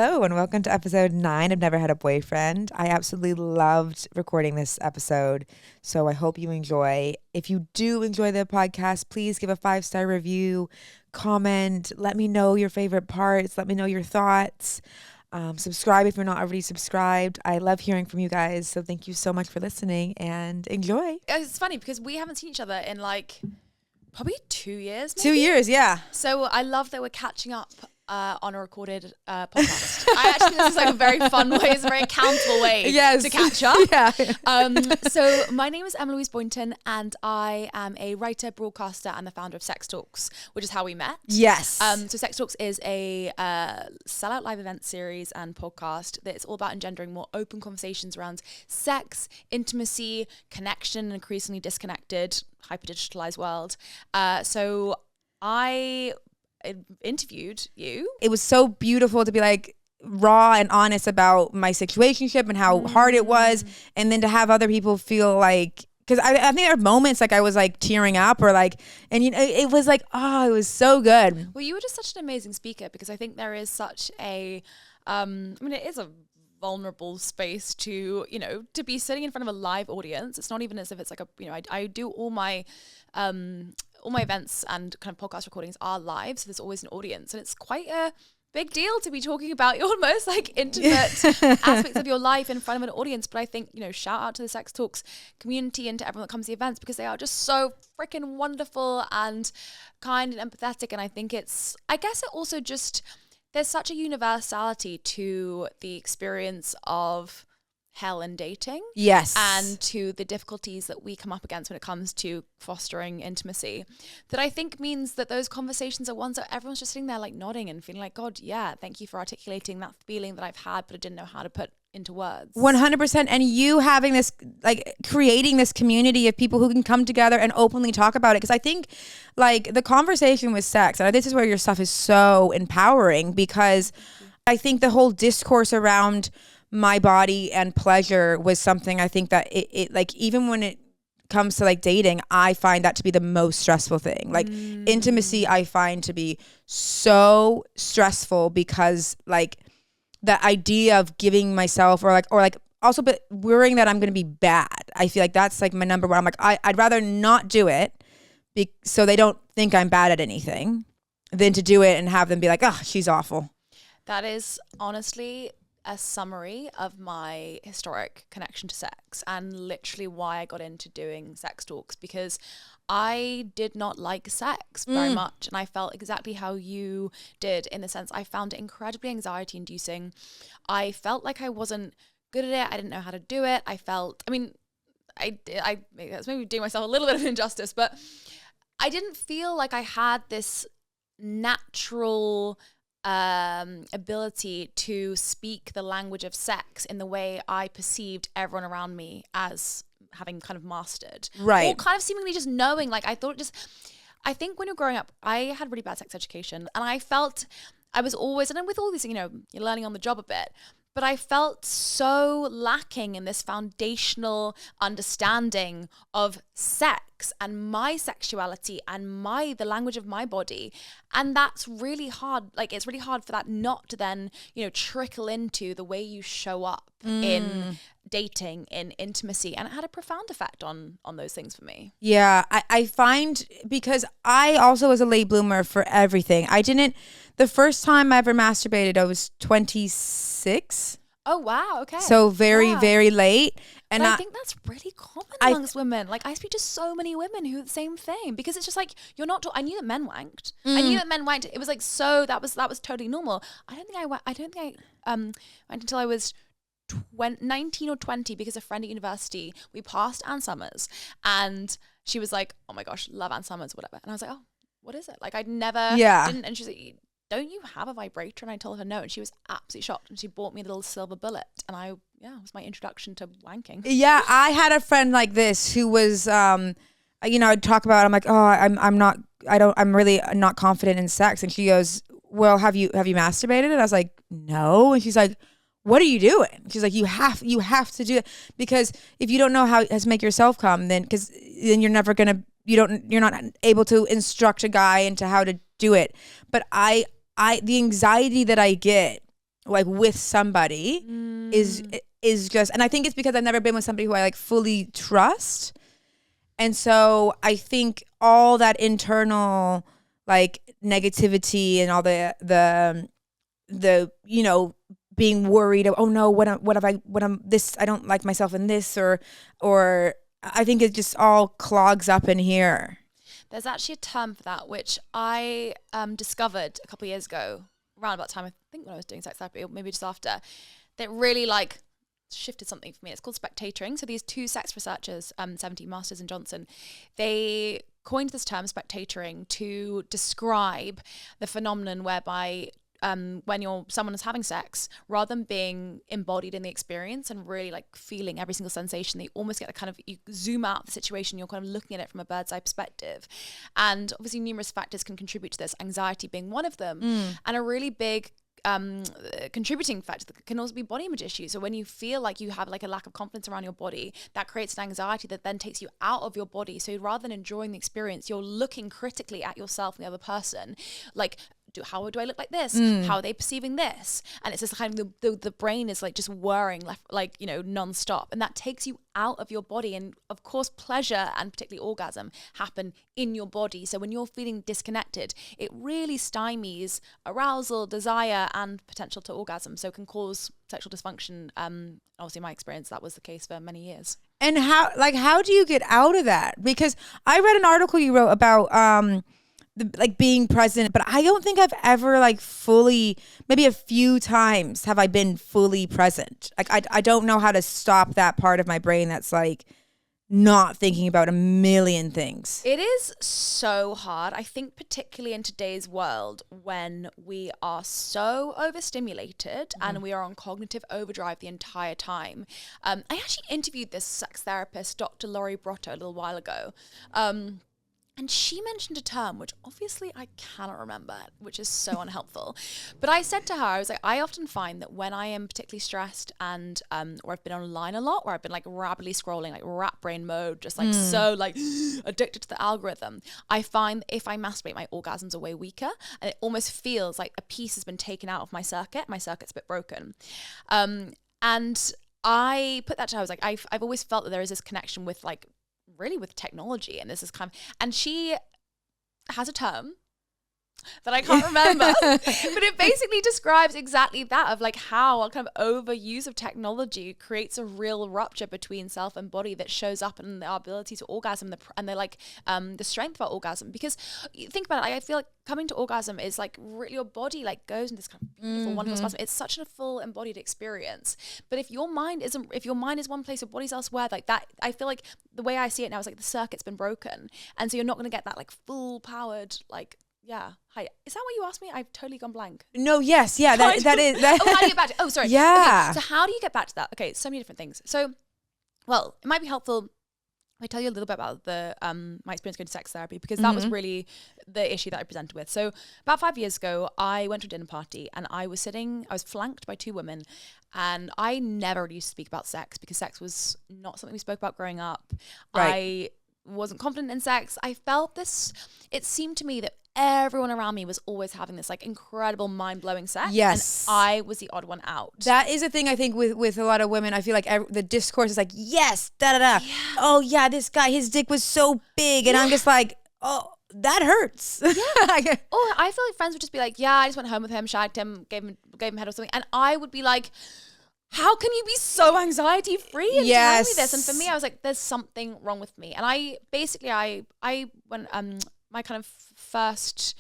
Hello and welcome to episode 9 of Never Had a Boyfriend. I absolutely loved recording this episode, so I hope you enjoy. If you do enjoy the podcast, please give a 5-star review, comment, let me know your favorite parts, let me know your thoughts. Subscribe if you're not already subscribed. I love hearing from you guys, so thank you so much for listening and enjoy. It's funny because we haven't seen each other in like probably 2 years. Maybe? 2 years, yeah. So I love that we're catching up on a recorded podcast. I actually think this is like a very fun way, it's a very accountable way to catch up. Yeah. So my name is Emma-Louise Boynton and I am a writer, broadcaster and the founder of Sex Talks, which is how we met. Yes. So Sex Talks is a sellout live event series and podcast that's all about engendering more open conversations around sex, intimacy, connection, and increasingly disconnected, hyper-digitalized world. So I interviewed you. It was so beautiful to be like raw and honest about my situationship and how hard it was, and then to have other people feel like, because I think there are moments like I was like tearing up or like, and you know, it was like, oh, it was so good. Well, you were just such an amazing speaker because I think there is such a it is a vulnerable space to, you know, to be sitting in front of a live audience. It's not even as if it's like a, you know, I do all my events and kind of podcast recordings are live, so there's always an audience, and it's quite a big deal to be talking about your most like intimate aspects of your life in front of an audience. But I think, you know, shout out to the Sex Talks community and to everyone that comes to the events because they are just so freaking wonderful and kind and empathetic. And I think I guess it also just, there's such a universality to the experience of hell in dating. Yes. And to the difficulties that we come up against when it comes to fostering intimacy, that I think means that those conversations are ones that everyone's just sitting there like nodding and feeling like, God, yeah, thank you for articulating that feeling that I've had, but I didn't know how to put into words. 100%. And you having this, like creating this community of people who can come together and openly talk about it. Because I think like the conversation with sex, and this is where your stuff is so empowering, because I think the whole discourse around my body and pleasure was something I think that it like, even when it comes to like dating, I find that to be the most stressful thing. Like intimacy, I find to be so stressful because like the idea of giving myself or like also but worrying that I'm going to be bad. I feel like that's like my number one. I'm like, I'd rather not do it so they don't think I'm bad at anything than to do it and have them be like, oh, she's awful. That is honestly a summary of my historic connection to sex and literally why I got into doing Sex Talks, because I did not like sex very much, and I felt exactly how you did, in the sense I found it incredibly anxiety inducing. I felt like I wasn't good at it. I didn't know how to do it. I was maybe doing myself a little bit of injustice, but I didn't feel like I had this natural ability to speak the language of sex in the way I perceived everyone around me as having kind of mastered. Right. Or kind of seemingly just knowing, like I think when you're growing up, I had really bad sex education, and I felt I was always, and with all these, you know, you're learning on the job a bit, but I felt so lacking in this foundational understanding of sex and my sexuality and the language of my body. And that's really hard. Like, it's really hard for that not to then, you know, trickle into the way you show up in dating, in intimacy. And it had a profound effect on those things for me. Yeah, I find, because I also was a late bloomer for everything. The first time I ever masturbated, I was 26. Oh, wow. Okay. So very, very late. And I think that's really common amongst women. Like, I speak to so many women who are the same thing, because it's just like, you're not, I knew that men wanked. I knew that men wanked. It was like, so that was totally normal. I don't think I went until I was 19 or 20, because a friend at university, we passed Ann Summers, and she was like, oh my gosh, love Ann Summers, whatever. And I was like, oh, what is it? Like, I'd never, didn't, and she's like, don't you have a vibrator? And I told her no, and she was absolutely shocked, and she bought me a little silver bullet, and it was my introduction to wanking. Yeah, I had a friend like this who was, you know, I'd talk about, I'm like, oh, I'm really not confident in sex, and she goes, well, have you masturbated? And I was like, no, and she's like, what are you doing? She's like, you have to do it, because if you don't know how to make yourself come, then you're never gonna, you're not able to instruct a guy into how to do it. But the anxiety that I get like with somebody is just, and I think it's because I've never been with somebody who I like fully trust. And so I think all that internal like negativity and all the you know, being worried of, oh no, what I'm this, I don't like myself in this, or I think it just all clogs up in here. There's actually a term for that, which I discovered a couple of years ago, around about time, I think when I was doing sex therapy, or maybe just after, that really like shifted something for me. It's called spectatoring. So these two sex researchers, 17 Masters and Johnson, they coined this term spectatoring to describe the phenomenon whereby when someone is having sex, rather than being embodied in the experience and really like feeling every single sensation, they almost get a kind of, you zoom out the situation, you're kind of looking at it from a bird's eye perspective. And obviously numerous factors can contribute to this, anxiety being one of them. And a really big contributing factor that can also be body image issues. So when you feel like you have like a lack of confidence around your body, that creates an anxiety that then takes you out of your body. So rather than enjoying the experience, you're looking critically at yourself and the other person, like, how do I look like this? How are they perceiving this? And it's just kind of the brain is like just whirring left, like, you know, non-stop, and that takes you out of your body. And of course pleasure and particularly orgasm happen in your body, so when you're feeling disconnected, it really stymies arousal, desire, and potential to orgasm, so it can cause sexual dysfunction. Obviously in my experience that was the case for many years. And how do you get out of that? Because I read an article you wrote about like being present, but I don't think I've ever like fully, maybe a few times have I been fully present. Like I don't know how to stop that part of my brain that's like not thinking about a million things. It is so hard. I think particularly in today's world when we are so overstimulated and we are on cognitive overdrive the entire time. I actually interviewed this sex therapist, Dr. Laurie Brotto, a little while ago. And she mentioned a term, which obviously I cannot remember, which is so unhelpful. But I said to her, I was like, I often find that when I am particularly stressed and, or I've been online a lot, where I've been like rapidly scrolling, like rat brain mode, just like so like addicted to the algorithm, I find that if I masturbate, my orgasms are way weaker. And it almost feels like a piece has been taken out of my circuit. My circuit's a bit broken. And I put that to her, I was like, I've always felt that there is this connection with like, really with technology, and this is kind of, and she has a term that I can't remember, but it basically describes exactly that, of like how a kind of overuse of technology creates a real rupture between self and body that shows up in our ability to orgasm, and the strength of our orgasm. Because you think about it, I feel like coming to orgasm is like really, your body like goes into this kind of beautiful, wonderful spasm. It's such a full embodied experience. But if your mind is one place, your body's elsewhere, like that, I feel like the way I see it now is like the circuit's been broken, and so you're not going to get that like full powered like. Yeah. Hi. Is that what you asked me? I've totally gone blank. No, yes. Yeah. That is. That. Oh, how do you get back to it? Oh, sorry. Yeah. Okay, so how do you get back to that? Okay. So many different things. So, well, it might be helpful if I tell you a little bit about the my experience going to sex therapy, because that was really the issue that I presented with. So about 5 years ago, I went to a dinner party and I was flanked by two women, and I never really used to speak about sex because sex was not something we spoke about growing up. Right. I wasn't confident in sex. I felt this, it seemed to me that everyone around me was always having this like incredible mind-blowing sex. Yes. And I was the odd one out. That is a thing I think with a lot of women. I feel like the discourse is like, yes, da-da-da. Yeah. Oh yeah, this guy, his dick was so big. And I'm just like, oh, that hurts. Yeah. Or I feel like friends would just be like, yeah, I just went home with him, shagged him, gave him head or something. And I would be like, how can you be so anxiety free and tell me this? And for me, I was like, there's something wrong with me. And I went, my kind of first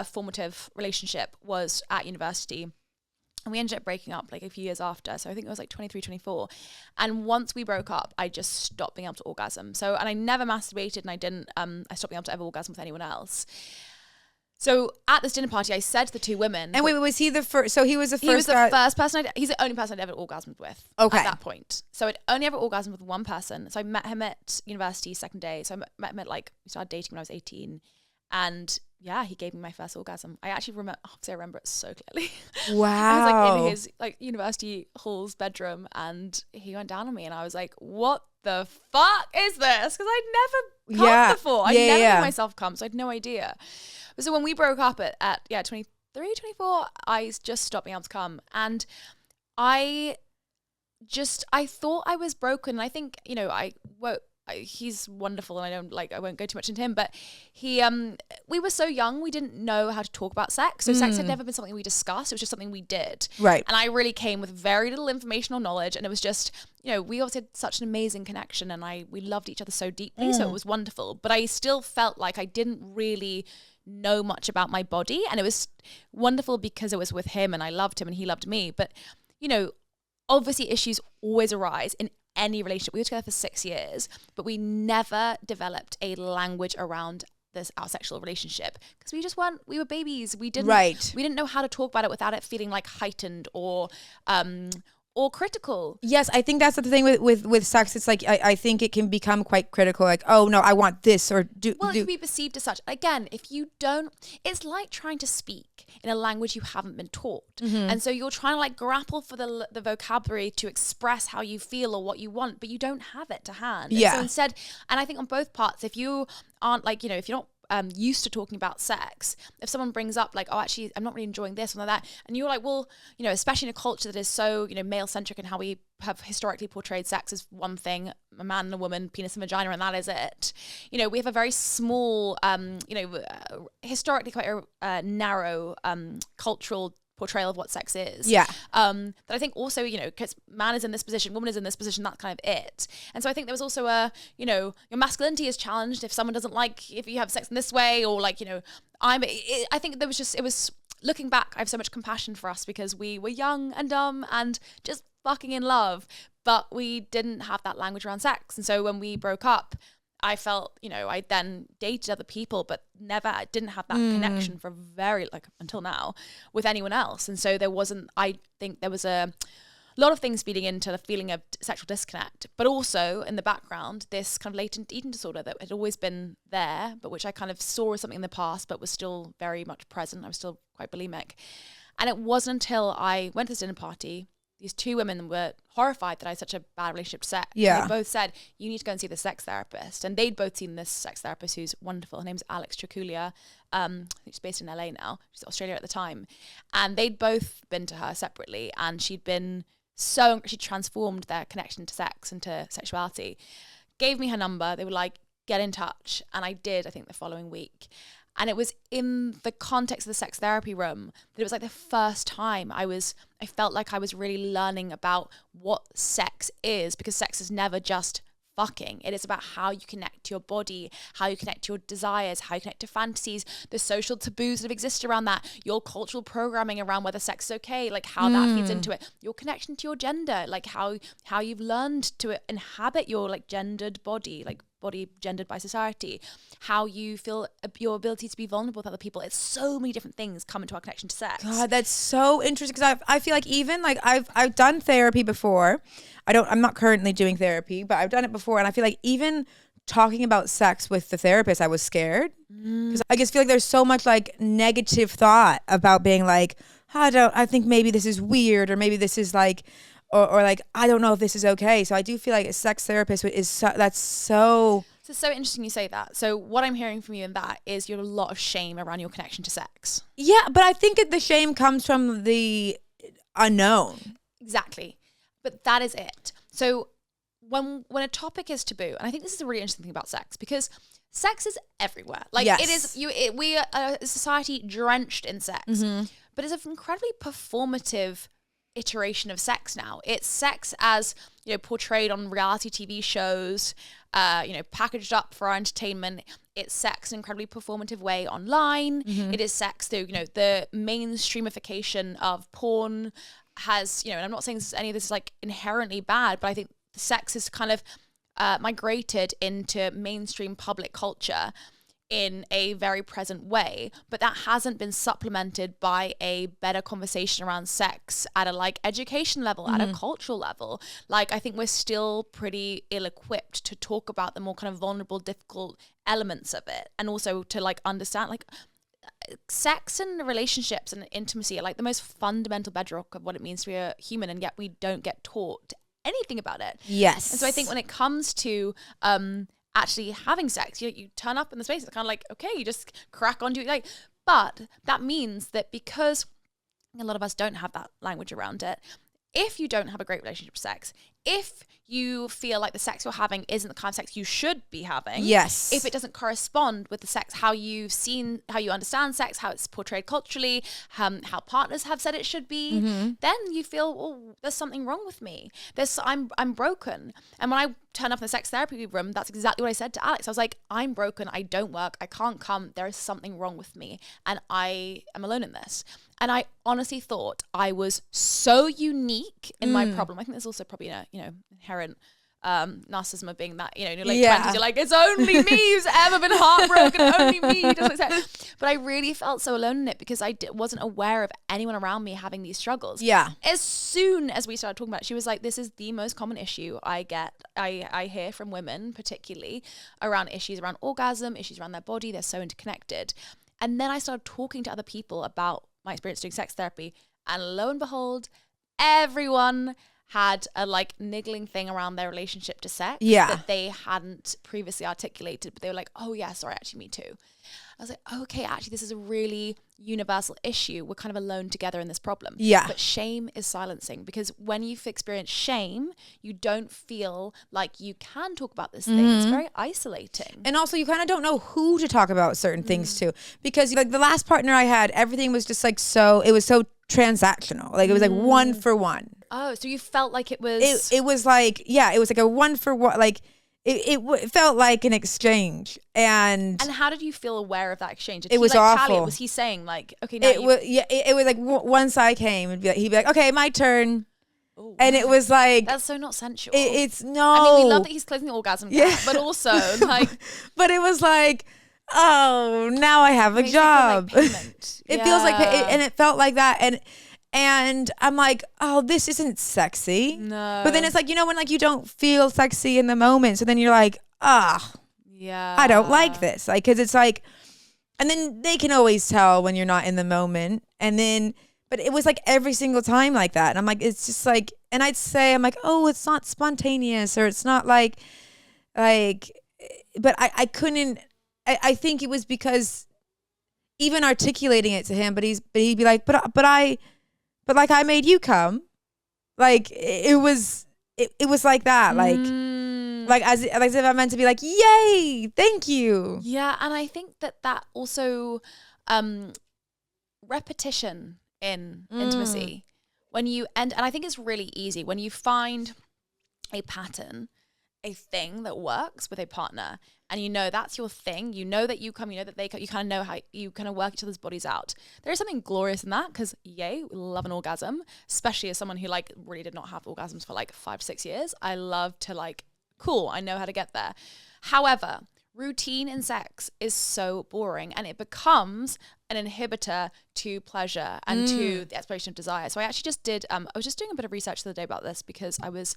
formative relationship was at university, and we ended up breaking up like a few years after. So I think it was like 23, 24. And once we broke up, I just stopped being able to orgasm. So, and I never masturbated, and I stopped being able to ever orgasm with anyone else. So at this dinner party, I said to the two women. And wait, was he the first? So he was the first. He was the first person. He's the only person I'd ever orgasmed with. Okay. At that point, so I'd only ever orgasmed with one person. So I met him at university second day. So I met him at we started dating when I was 18, and yeah, he gave me my first orgasm. I actually remember. I remember it so clearly. Wow. I was like in his university hall's bedroom, and he went down on me, and I was like, "What the fuck is this?" Because I'd never come before. I'd never made myself come, so I had no idea. So when we broke up at 23, 3:24, I just stopped being able to come. And I thought I was broken. I think, you know, he's wonderful, and I won't go too much into him, but we were so young, we didn't know how to talk about sex. So sex had never been something we discussed. It was just something we did. Right. And I really came with very little information or knowledge. And it was just, you know, we obviously had such an amazing connection, and we loved each other so deeply. So it was wonderful, but I still felt like I didn't really know much about my body. And it was wonderful because it was with him, and I loved him and he loved me. But, you know, obviously issues always arise in any relationship. We were together for 6 years, but we never developed a language around our sexual relationship because we were babies. We didn't know how to talk about it without it feeling like heightened or critical. Yes, I think that's the thing with sex. It's like I think it can become quite critical. Like, oh no, I want this, or it can be perceived as such. Again, if you don't, it's like trying to speak in a language you haven't been taught, and so you're trying to like grapple for the vocabulary to express how you feel or what you want, but you don't have it to hand. And so instead, and I think on both parts, if you aren't like, you know, if you're not used to talking about sex, if someone brings up like, oh, actually, I'm not really enjoying this or like that, and you're like, well, you know, especially in a culture that is so, you know, male centric, and how we have historically portrayed sex as one thing, a man and a woman, penis and vagina, and that is it. You know, we have a very small, historically quite a narrow cultural portrayal of what sex is. Yeah. That I think also, you know, because man is in this position, woman is in this position, that's kind of it. And so I think there was also you know, your masculinity is challenged if someone doesn't like if you have sex in this way, or like, you know, I think there was just, it was, looking back, I have so much compassion for us because we were young and dumb and just fucking in love, but we didn't have that language around sex. And so when we broke up, I felt, you know, I then dated other people, but I didn't have that connection for until now with anyone else. And so I think there was a lot of things feeding into the feeling of sexual disconnect, but also in the background, this kind of latent eating disorder that had always been there, but which I kind of saw as something in the past, but was still very much present. I was still quite bulimic. And it wasn't until I went to this dinner party, these two women were horrified that I had such a bad relationship to sex. Yeah. And they both said, you need to go and see the sex therapist. And they'd both seen this sex therapist who's wonderful. Her name's Alex Triculia. She's based in LA now. She's Australia at the time. And they'd both been to her separately. And she transformed their connection to sex and to sexuality. Gave me her number. They were like, get in touch. And I did, I think, the following week. And it was in the context of the sex therapy room that it was like the first time I felt like I was really learning about what sex is, because sex is never just fucking. It is about how you connect to your body, how you connect to your desires, how you connect to fantasies, the social taboos that exist around that, your cultural programming around whether sex is okay, like how that feeds into it, your connection to your gender, like how you've learned to inhabit your like gendered body, like body gendered by society, how you feel your ability to be vulnerable with other people. It's so many different things come into our connection to sex. God, that's so interesting, because I feel like even like I've done therapy before. I'm not currently doing therapy, but I've done it before, and I feel like even talking about sex with the therapist, I was scared, because I just feel like there's so much like negative thought about being like, I think maybe this is weird, or maybe this is like, or like, I don't know if this is okay. So I do feel like a sex therapist that's so... So it's so interesting you say that. So what I'm hearing from you in that is you have a lot of shame around your connection to sex. Yeah, but I think the shame comes from the unknown. Exactly. But that is it. So when a topic is taboo, and I think this is a really interesting thing about sex, because sex is everywhere. Like it is, we are a society drenched in sex, but it's an incredibly performative iteration of sex now. It's sex as, you know, portrayed on reality TV shows, you know, packaged up for our entertainment. It's sex in an incredibly performative way online. It is sex through, you know, the mainstreamification of porn has, you know, and I'm not saying any of this is like inherently bad, but I think sex is kind of migrated into mainstream public culture in a very present way, but that hasn't been supplemented by a better conversation around sex at a like education level, at a cultural level. Like, I think we're still pretty ill-equipped to talk about the more kind of vulnerable, difficult elements of it, and also to like understand like sex and relationships and intimacy are like the most fundamental bedrock of what it means to be a human, and yet we don't get taught anything about it. Yes. And so I think when it comes to actually having sex, you turn up in the space, it's kind of like, okay, you just crack on to it. Like, But that means that because a lot of us don't have that language around it, if you don't have a great relationship with sex, if you feel like the sex you're having isn't the kind of sex you should be having, yes, if it doesn't correspond with the sex, how you understand sex, how it's portrayed culturally, how partners have said it should be, then you feel, oh, there's something wrong with me. I'm broken. And when I turned up in the sex therapy room, that's exactly what I said to Alex. I was like, I'm broken. I don't work. I can't come. There is something wrong with me. And I am alone in this. And I honestly thought I was so unique in my problem. I think there's also probably a, inherent narcissism of being that, in your late 20s, you're like, it's only me who's ever been heartbroken, only me. But I really felt so alone in it because I wasn't aware of anyone around me having these struggles. Yeah. As soon as we started talking about it, she was like, this is the most common issue I hear from women, particularly around issues around orgasm, issues around their body. They're so interconnected. And then I started talking to other people about my experience doing sex therapy, and lo and behold, everyone had a niggling thing around their relationship to sex that they hadn't previously articulated, but they were like, oh yeah, sorry, actually me too. I was like, okay, actually this is a really universal issue. We're kind of alone together in this problem. Yeah. But shame is silencing, because when you've experienced shame, you don't feel like you can talk about this thing. It's very isolating. And also you kind of don't know who to talk about certain things to, because the last partner I had, everything was just it was so transactional. It was one for one. Oh, so you felt like it was... It was it was a one for one, it felt like an exchange. And how did you feel aware of that exchange? It was awful. Was he saying okay, now it was once I came, he'd be like, okay, my turn. Ooh. And it was that's so not sensual. It's no. I mean, we love that he's closing the orgasm gap, but also but it was oh, now I have a job. It feels like and it felt like that. And I'm like, oh, this isn't sexy. No. But then it's when you don't feel sexy in the moment. So then you're like, yeah, I don't like this. Cause it's and then they can always tell when you're not in the moment. And then, but it was every single time like that. And I'm like, it's just and I'd say, I'm like, oh, it's not spontaneous, or it's not but I couldn't, I think it was because even articulating it to him, but he'd be like, but I made you come. It was like that. As if I meant to be yay, thank you. Yeah. And I think that also repetition in intimacy, when you and I think it's really easy when you find a pattern, a thing that works with a partner, and that's your thing, that you come, that they come, you kind of know how you kind of work each other's bodies out. There is something glorious in that, because yay, we love an orgasm, especially as someone who really did not have orgasms for 5 to 6 years. I love to cool, I know how to get there. However, routine in sex is so boring, and it becomes an inhibitor to pleasure and to the exploration of desire. So I actually just did, I was just doing a bit of research the other day about this, because I was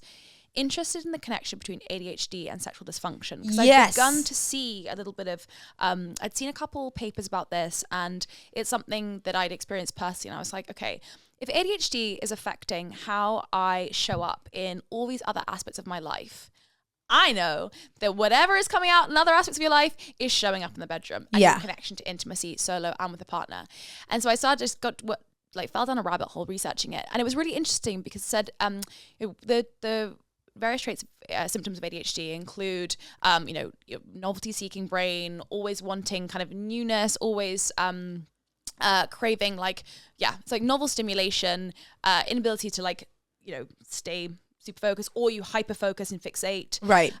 interested in the connection between ADHD and sexual dysfunction, because I've begun to see a little bit of I'd seen a couple papers about this, and it's something that I'd experienced personally, and I was like, okay, if ADHD is affecting how I show up in all these other aspects of my life, I know that whatever is coming out in other aspects of your life is showing up in the bedroom, and your connection to intimacy, solo and with a partner. And so I started fell down a rabbit hole researching it, and it was really interesting because it said the various traits, symptoms of ADHD include, novelty-seeking brain, always wanting kind of newness, always craving it's novel stimulation, inability to stay super focused, or you hyper focus and fixate. Right.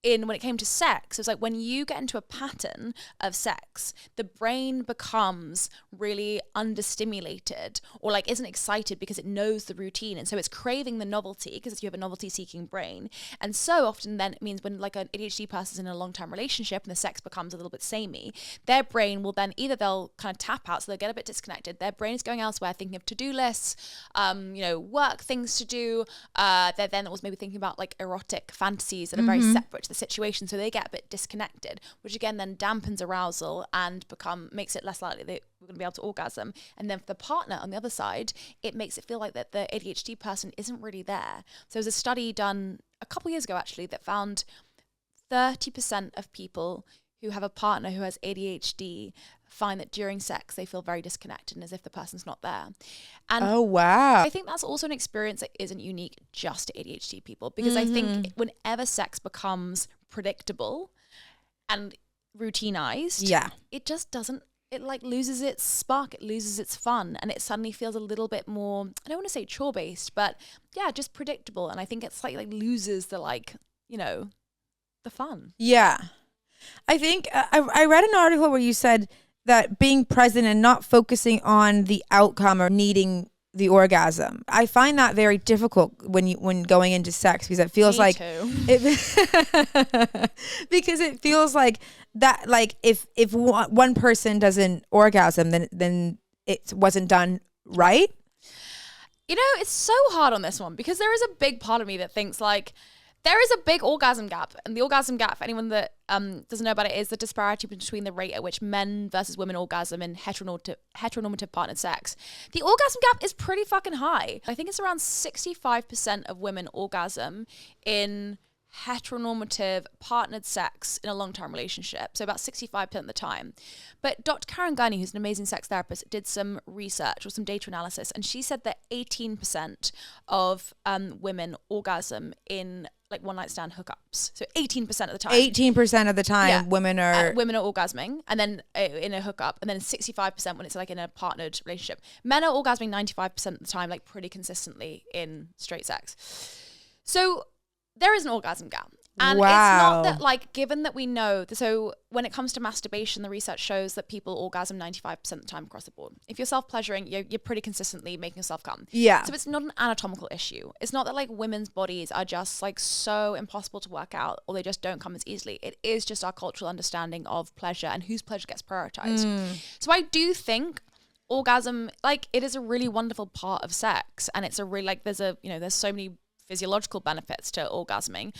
And when it came to sex, it was when you get into a pattern of sex, the brain becomes really understimulated, or isn't excited because it knows the routine, and so it's craving the novelty because you have a novelty-seeking brain. And so often then it means when an ADHD person's in a long-term relationship and the sex becomes a little bit samey, their brain will then they'll kind of tap out, so they'll get a bit disconnected. Their brain is going elsewhere, thinking of to-do lists, work things to do. They're then also maybe thinking about erotic fantasies that are very separate to the situation, so they get a bit disconnected, which again then dampens arousal and makes it less likely that we're going to be able to orgasm. And then for the partner on the other side, it makes it feel like that the ADHD person isn't really there. So there's a study done a couple years ago actually that found 30% of people who have a partner who has ADHD find that during sex they feel very disconnected and as if the person's not there. And oh wow. I think that's also an experience that isn't unique just to ADHD people, because I think whenever sex becomes predictable and routinized, it just doesn't, it like loses its spark, it loses its fun, and it suddenly feels a little bit more, I don't want to say chore based, but yeah, just predictable. And I think it's like loses the like, you know, the fun. Yeah. I think I read an article where you said that being present and not focusing on the outcome or needing the orgasm. I find that very difficult when going into sex, because it feels Me too. Because it feels like that, like if one person doesn't orgasm, then it wasn't done right. You know, it's so hard on this one, because there is a big part of me that thinks like there is a big orgasm gap. And the orgasm gap, for anyone that doesn't know about it, is the disparity between the rate at which men versus women orgasm in heteronormative partnered sex. The orgasm gap is pretty fucking high. I think it's around 65% of women orgasm in heteronormative partnered sex in a long-term relationship, so about 65% of the time. But Dr. Karen Gurney, who's an amazing sex therapist, did some research or some data analysis, and she said that 18% of women orgasm in like one night stand hookups. So 18% of the time. 18% of the time, women are orgasming, and then in a hookup, and then 65% when it's like in a partnered relationship. Men are orgasming 95% of the time, like pretty consistently in straight sex. So there is an orgasm gap. And it's not that, like, given that we know, so when it comes to masturbation, the research shows that people orgasm 95% of the time across the board. If you're self-pleasuring, you're pretty consistently making yourself come. Yeah. So it's not an anatomical issue. It's not that, like, women's bodies are just, like, so impossible to work out, or they just don't come as easily. It is just our cultural understanding of pleasure and whose pleasure gets prioritized. So I do think orgasm, like, it is a really wonderful part of sex, and it's a really, like, there's so many physiological benefits to orgasming,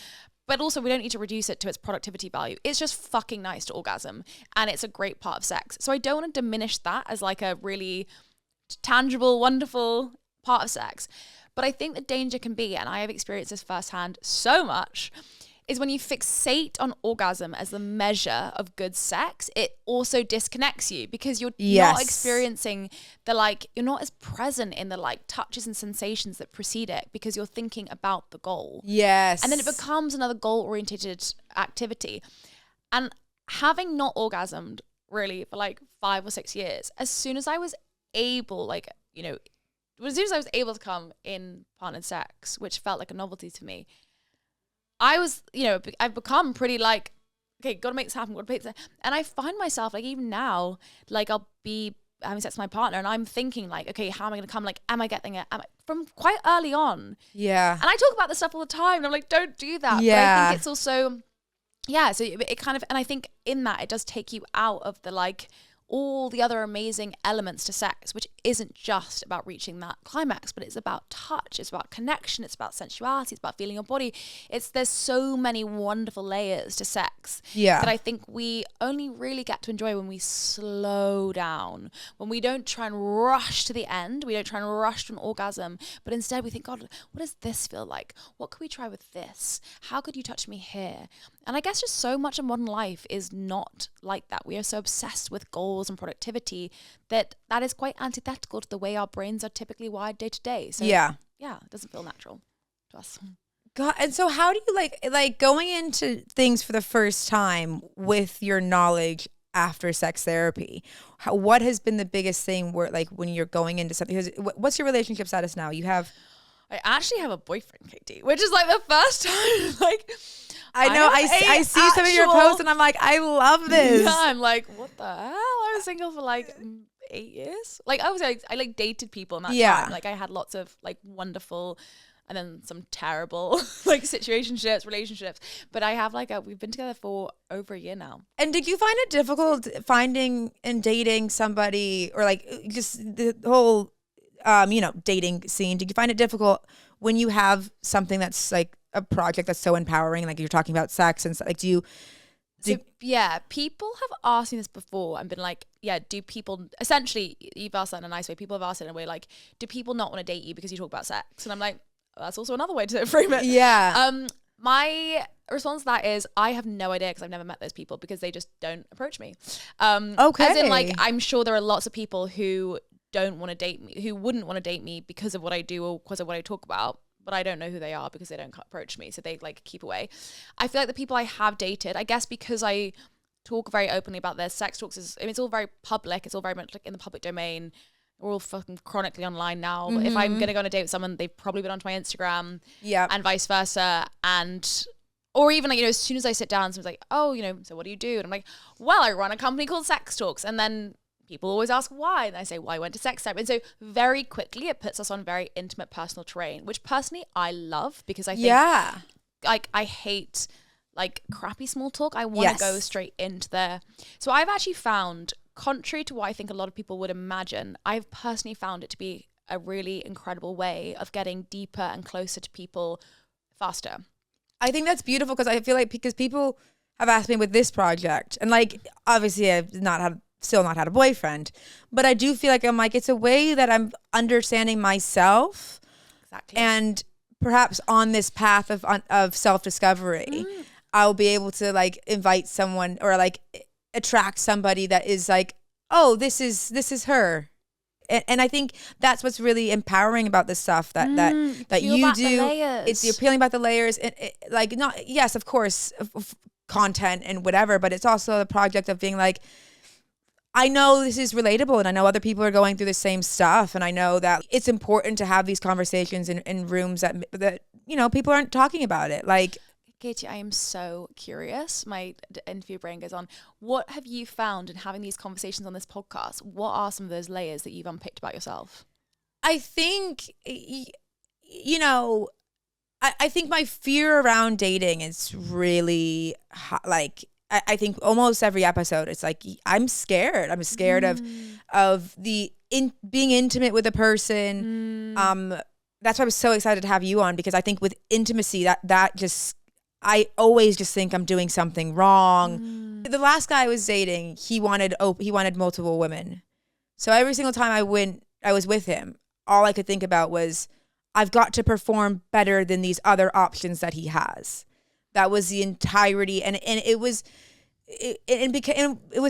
but also we don't need to reduce it to its productivity value. It's just fucking nice to orgasm, and it's a great part of sex. So I don't want to diminish that as like a really tangible, wonderful part of sex. But I think the danger can be, and I have experienced this firsthand so much, is when you fixate on orgasm as the measure of good sex, it also disconnects you, because you're not experiencing the, like, you're not as present in the, like, touches and sensations that precede it, because you're thinking about the goal. Yes. And then it becomes another goal-oriented activity. And having not orgasmed really for like 5 or 6 years, as soon as I was able, like, you know, as soon as I was able to come in partnered sex, which felt like a novelty to me, I was, you know, I've become pretty like, okay, got to make this happen, got to make this happen. And I find myself, like, even now, like, I'll be having sex with my partner and I'm thinking, like, okay, how am I going to come? Like, am I getting it? From quite early on. Yeah. And I talk about this stuff all the time. And I'm like, don't do that. Yeah. But I think it's also, yeah, so it kind of, and I think in that, it does take you out of the, like, all the other amazing elements to sex, which isn't just about reaching that climax, but it's about touch, it's about connection, it's about sensuality, it's about feeling your body. There's so many wonderful layers to sex that I think we only really get to enjoy when we slow down, when we don't try and rush to the end, we don't try and rush to an orgasm, but instead we think, God, what does this feel like? What could we try with this? How could you touch me here? And I guess just so much of modern life is not like that. We are so obsessed with goals and productivity that is quite antithetical to the way our brains are typically wired day to day. So yeah, it doesn't feel natural to us. God, and so how do you like going into things for the first time with your knowledge after sex therapy? What has been the biggest thing where, like, when you're going into something? Because what's your relationship status now? I actually have a boyfriend, Katie, which is like the first time, like, I know I see some of your posts and I'm like, I love this. Yeah, I'm like, what the hell? I was single for like 8 years. Like, I like dated people in that time. Like, I had lots of like wonderful and then some terrible like situationships, relationships. But I have like we've been together for over a year now. And did you find it difficult finding and dating somebody, or like just the whole dating scene? Did you find it difficult when you have something that's like a project that's so empowering, like you're talking about sex and stuff? Like, people have asked me this before and been like, do people, essentially, you've asked that in a nice way, people have asked it in a way like, do people not want to date you because you talk about sex? And I'm like, well, that's also another way to frame it. Yeah. response to that is I have no idea because I've never met those people because they just don't approach me. Okay. As in, like, I'm sure there are lots of people who don't want to date me, who wouldn't want to date me because of what I do or because of what I talk about, but I don't know who they are because they don't approach me, so they like keep away. I feel like the people I have dated, I guess because I talk very openly about their sex talks, it's all very public, it's all very much like in the public domain. We're all fucking chronically online now. But if I'm gonna go on a date with someone, they've probably been onto my Instagram, and vice versa, or even like, you know, as soon as I sit down, someone's like, oh, you know, so what do you do? And I'm like, well, I run a company called Sex Talks, and then people always ask why, and I say, well, I went to sex therapy. And so very quickly it puts us on very intimate personal terrain, which personally I love because I think like I hate like crappy small talk. I want to go straight into there. So I've actually found, contrary to what I think a lot of people would imagine, I've personally found it to be a really incredible way of getting deeper and closer to people faster. I think that's beautiful because I feel like because people have asked me with this project, and like obviously I've still not had a boyfriend, but I do feel like I'm like, it's a way that I'm understanding myself, and perhaps on this path of self-discovery, I'll be able to like invite someone or like attract somebody that is like, oh, this is her. And I think that's what's really empowering about this stuff that you do. It's the appealing about the layers, and like, not, yes, of course, content and whatever, but it's also the project of being like, I know this is relatable, and I know other people are going through the same stuff, and I know that it's important to have these conversations in rooms that you know, people aren't talking about it. Like, Katie, I am so curious. My interview brain goes on. What have you found in having these conversations on this podcast? What are some of those layers that you've unpicked about yourself? I think, you know, I think my fear around dating is really like, I think almost every episode, it's like, I'm scared. I'm scared of being intimate with a person. That's why I was so excited to have you on, because I think with intimacy, that just, I always just think I'm doing something wrong. The last guy I was dating, he wanted multiple women. So every single time I was with him, all I could think about was, I've got to perform better than these other options that he has. That was the entirety, and it was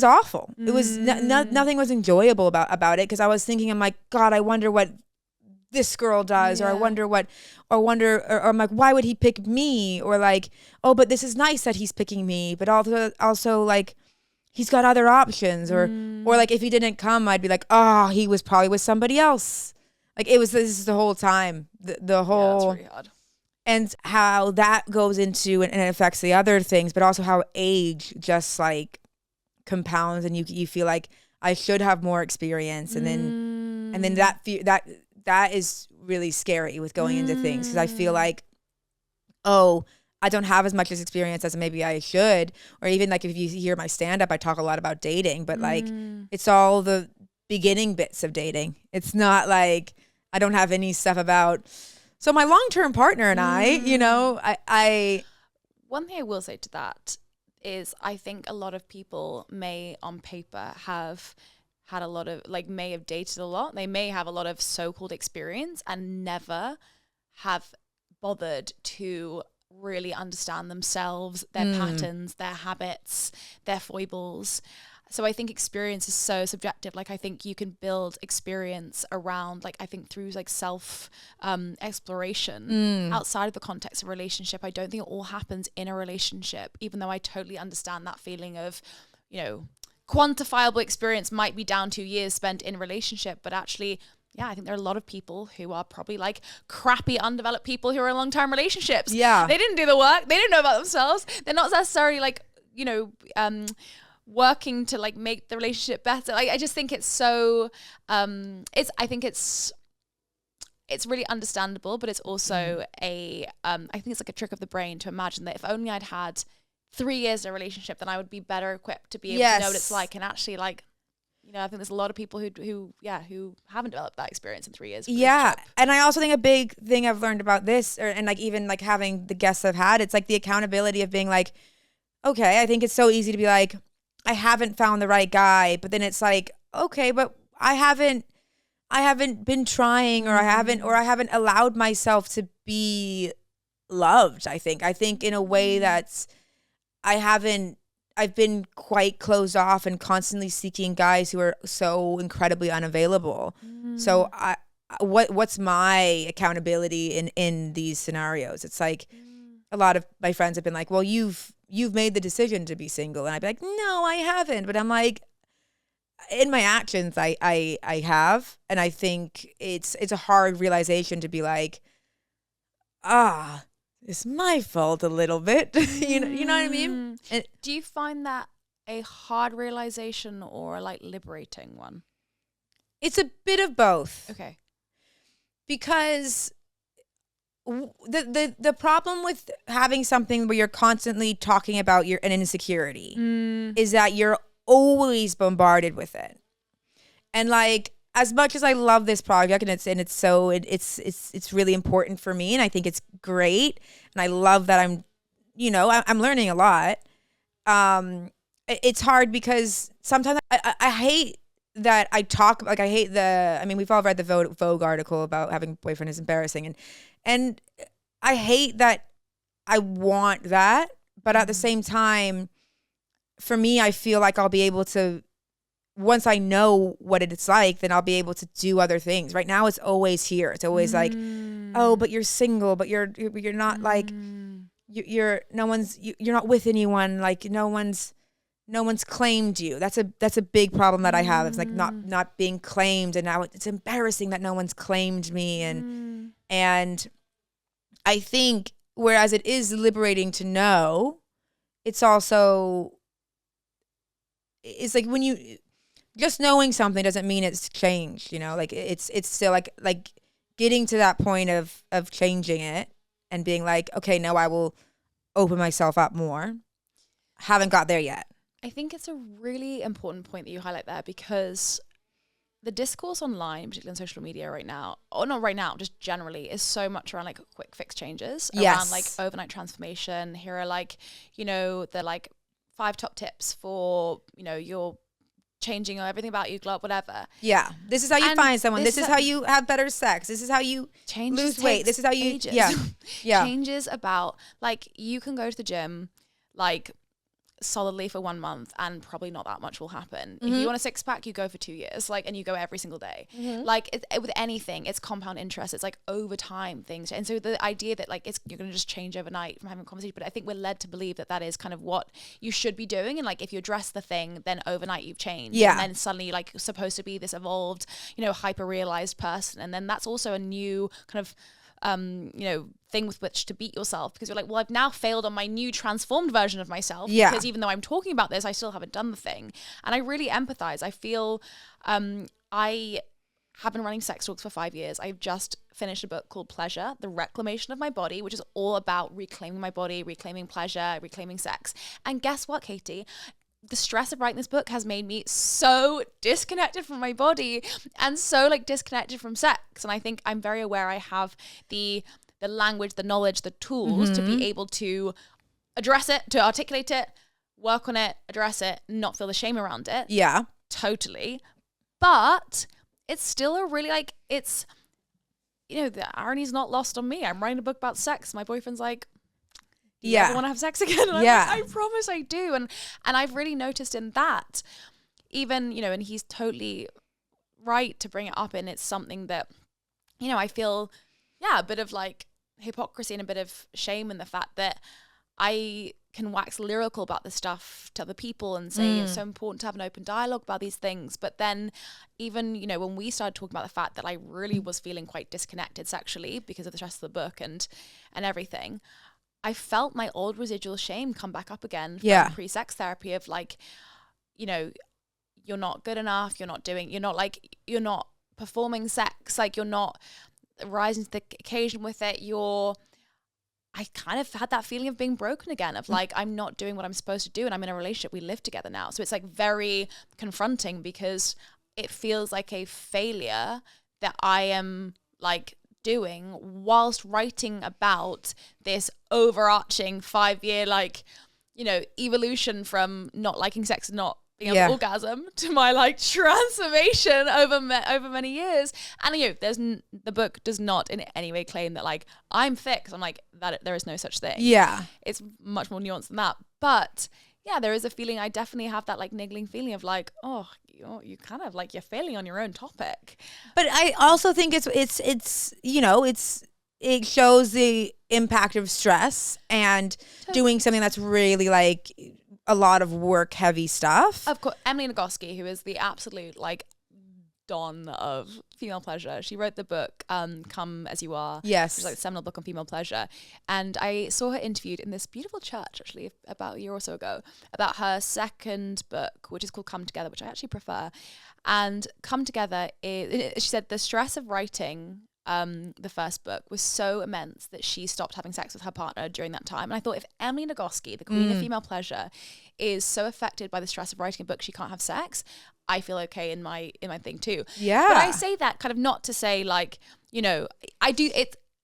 awful. It was nothing was enjoyable about it, because I was thinking, I'm like, God, I wonder what this girl does, or I wonder or I'm like, why would he pick me? Or like, oh, but this is nice that he's picking me, but also like, he's got other options, or like, if he didn't come, I'd be like, oh, he was probably with somebody else. Like, this is the whole time, the whole, that's really hard. And how that goes into and it affects the other things, but also how age just like compounds, and you feel like I should have more experience, and then that is really scary with going into things, because I feel like, oh, I don't have as much experience as maybe I should. Or even like, if you hear my stand up, I talk a lot about dating, but like, it's all the beginning bits of dating. It's not like I don't have any stuff about, so my long-term partner and I, you know, I one thing I will say to that is, I think a lot of people may on paper have had a lot of, like, may have dated a lot. They may have a lot of so-called experience and never have bothered to really understand themselves, their patterns, their habits, their foibles. So I think experience is so subjective. Like, I think you can build experience around, like, I think through like self exploration outside of the context of a relationship. I don't think it all happens in a relationship, even though I totally understand that feeling of, you know, quantifiable experience might be down to years spent in a relationship, but actually, yeah, I think there are a lot of people who are probably like crappy, undeveloped people who are in long-term relationships. Yeah. They didn't do the work. They didn't know about themselves. They're not necessarily like, you know, working to like make the relationship better. Like, I just think it's so, I think it's really understandable, but it's also I think it's like a trick of the brain to imagine that if only I'd had 3 years in a relationship, then I would be better equipped to be able to know what it's like. And actually, like, you know, I think there's a lot of people who haven't developed that experience in 3 years. Yeah. And I also think a big thing I've learned about this, and like even like having the guests I've had, it's like the accountability of being like, okay, I think it's so easy to be like, I haven't found the right guy, but then it's like, okay, but I haven't been trying, or I haven't allowed myself to be loved, I think in a way that's, I've been quite closed off and constantly seeking guys who are so incredibly unavailable. So what's my accountability in these scenarios? It's like a lot of my friends have been like, well, you've made the decision to be single. And I'd be like, no, I haven't. But I'm like, in my actions, I have. And I think it's a hard realization to be like, it's my fault a little bit. you know what I mean? And do you find that a hard realization or a like liberating one? it's a bit of both. Okay. Because the problem with having something where you're constantly talking about an insecurity is that you're always bombarded with it. And like, as much as I love this project and it's really important for me, and I think it's great, and I love that I'm learning a lot. It's hard because sometimes I hate that I talk, like I hate we've all read the Vogue article about having a boyfriend is embarrassing, and I hate that I want that, but at the same time, for me, I feel like I'll be able to, once I know what it's like, then I'll be able to do other things. Right now, it's always here. It's always like, oh, but you're single, but you're not like, you're not with anyone. Like no one's claimed you. That's a big problem that I have. It's like not being claimed, and now it's embarrassing that no one's claimed me. And I think whereas it is liberating to know, it's also, it's like when you just knowing something doesn't mean it's changed, like it's still like getting to that point of changing it and being like, okay, no, I will open myself up more. Haven't got there yet. I think it's a really important point that you highlight there, because the discourse online, particularly on social media right now, or not right now, just generally, is so much around like quick fix changes, around like overnight transformation. Here are like, the like 5 top tips for, your changing or everything about you, glow up, whatever. Yeah. This is how you find someone. This is how you have better sex. This is how you lose weight. This is how you, ages. Yeah. Changes about, like, you can go to the gym, like, solidly for 1 month and probably not that much will happen. If you want a 6-pack, you go for 2 years, like, and you go every single day. Like with anything, it's compound interest. It's like over time things. And so the idea that like you're going to just change overnight from having a conversation, but I think we're led to believe that is kind of what you should be doing. And like, if you address the thing, then overnight you've changed. Yeah. And then suddenly you're like supposed to be this evolved, hyper realized person. And then that's also a new kind of thing with which to beat yourself, because you're like, well, I've now failed on my new transformed version of myself, because even though I'm talking about this, I still haven't done the thing. And I really empathize. I feel I have been running sex talks for 5 years. I've just finished a book called Pleasure, The Reclamation of My Body, which is all about reclaiming my body, reclaiming pleasure, reclaiming sex. And guess what, Katie? The stress of writing this book has made me so disconnected from my body and so like disconnected from sex. And I think I'm very aware I have the language, the knowledge, the tools to be able to address it, to articulate it, work on it, address it, not feel the shame around it. Yeah. Totally. But it's still a really like, it's, the irony's not lost on me. I'm writing a book about sex. My boyfriend's like, do you ever want to have sex again? And I'm like, I promise I do. And I've really noticed in that, even, and he's totally right to bring it up. And it's something that, I feel, a bit of like hypocrisy and a bit of shame in the fact that I can wax lyrical about this stuff to other people and say it's so important to have an open dialogue about these things. But then even, when we started talking about the fact that I really was feeling quite disconnected sexually because of the stress of the book and everything, I felt my old residual shame come back up again from pre-sex therapy of like, you're not good enough, you're not performing sex, like you're not rising to the occasion with it. I kind of had that feeling of being broken again, of like, I'm not doing what I'm supposed to do, and I'm in a relationship, we live together now. So it's like very confronting, because it feels like a failure that I am like doing whilst writing about this overarching 5-year like evolution from not liking sex and not being able to orgasm to my like transformation over many years. And the book does not in any way claim that like I'm thick. 'Cause I'm like that there is no such thing. Yeah. It's much more nuanced than that. But yeah, there is a feeling, I definitely have that like niggling feeling of like, oh, you kind of like you're failing on your own topic. But I also think it shows the impact of stress and doing something that's really like a lot of work heavy stuff. Of course, Emily Nagoski, who is the absolute like dawn of female pleasure. She wrote the book Come As You Are. Yes. Which is like a seminal book on female pleasure. And I saw her interviewed in this beautiful church actually about a year or so ago about her second book, which is called Come Together, which I actually prefer. And Come Together is, she said the stress of writing the first book was so immense that she stopped having sex with her partner during that time. And I thought, if Emily Nagoski, the queen of female pleasure, is so affected by the stress of writing a book she can't have sex, I feel okay in my thing too. Yeah. But I say that kind of not to say like,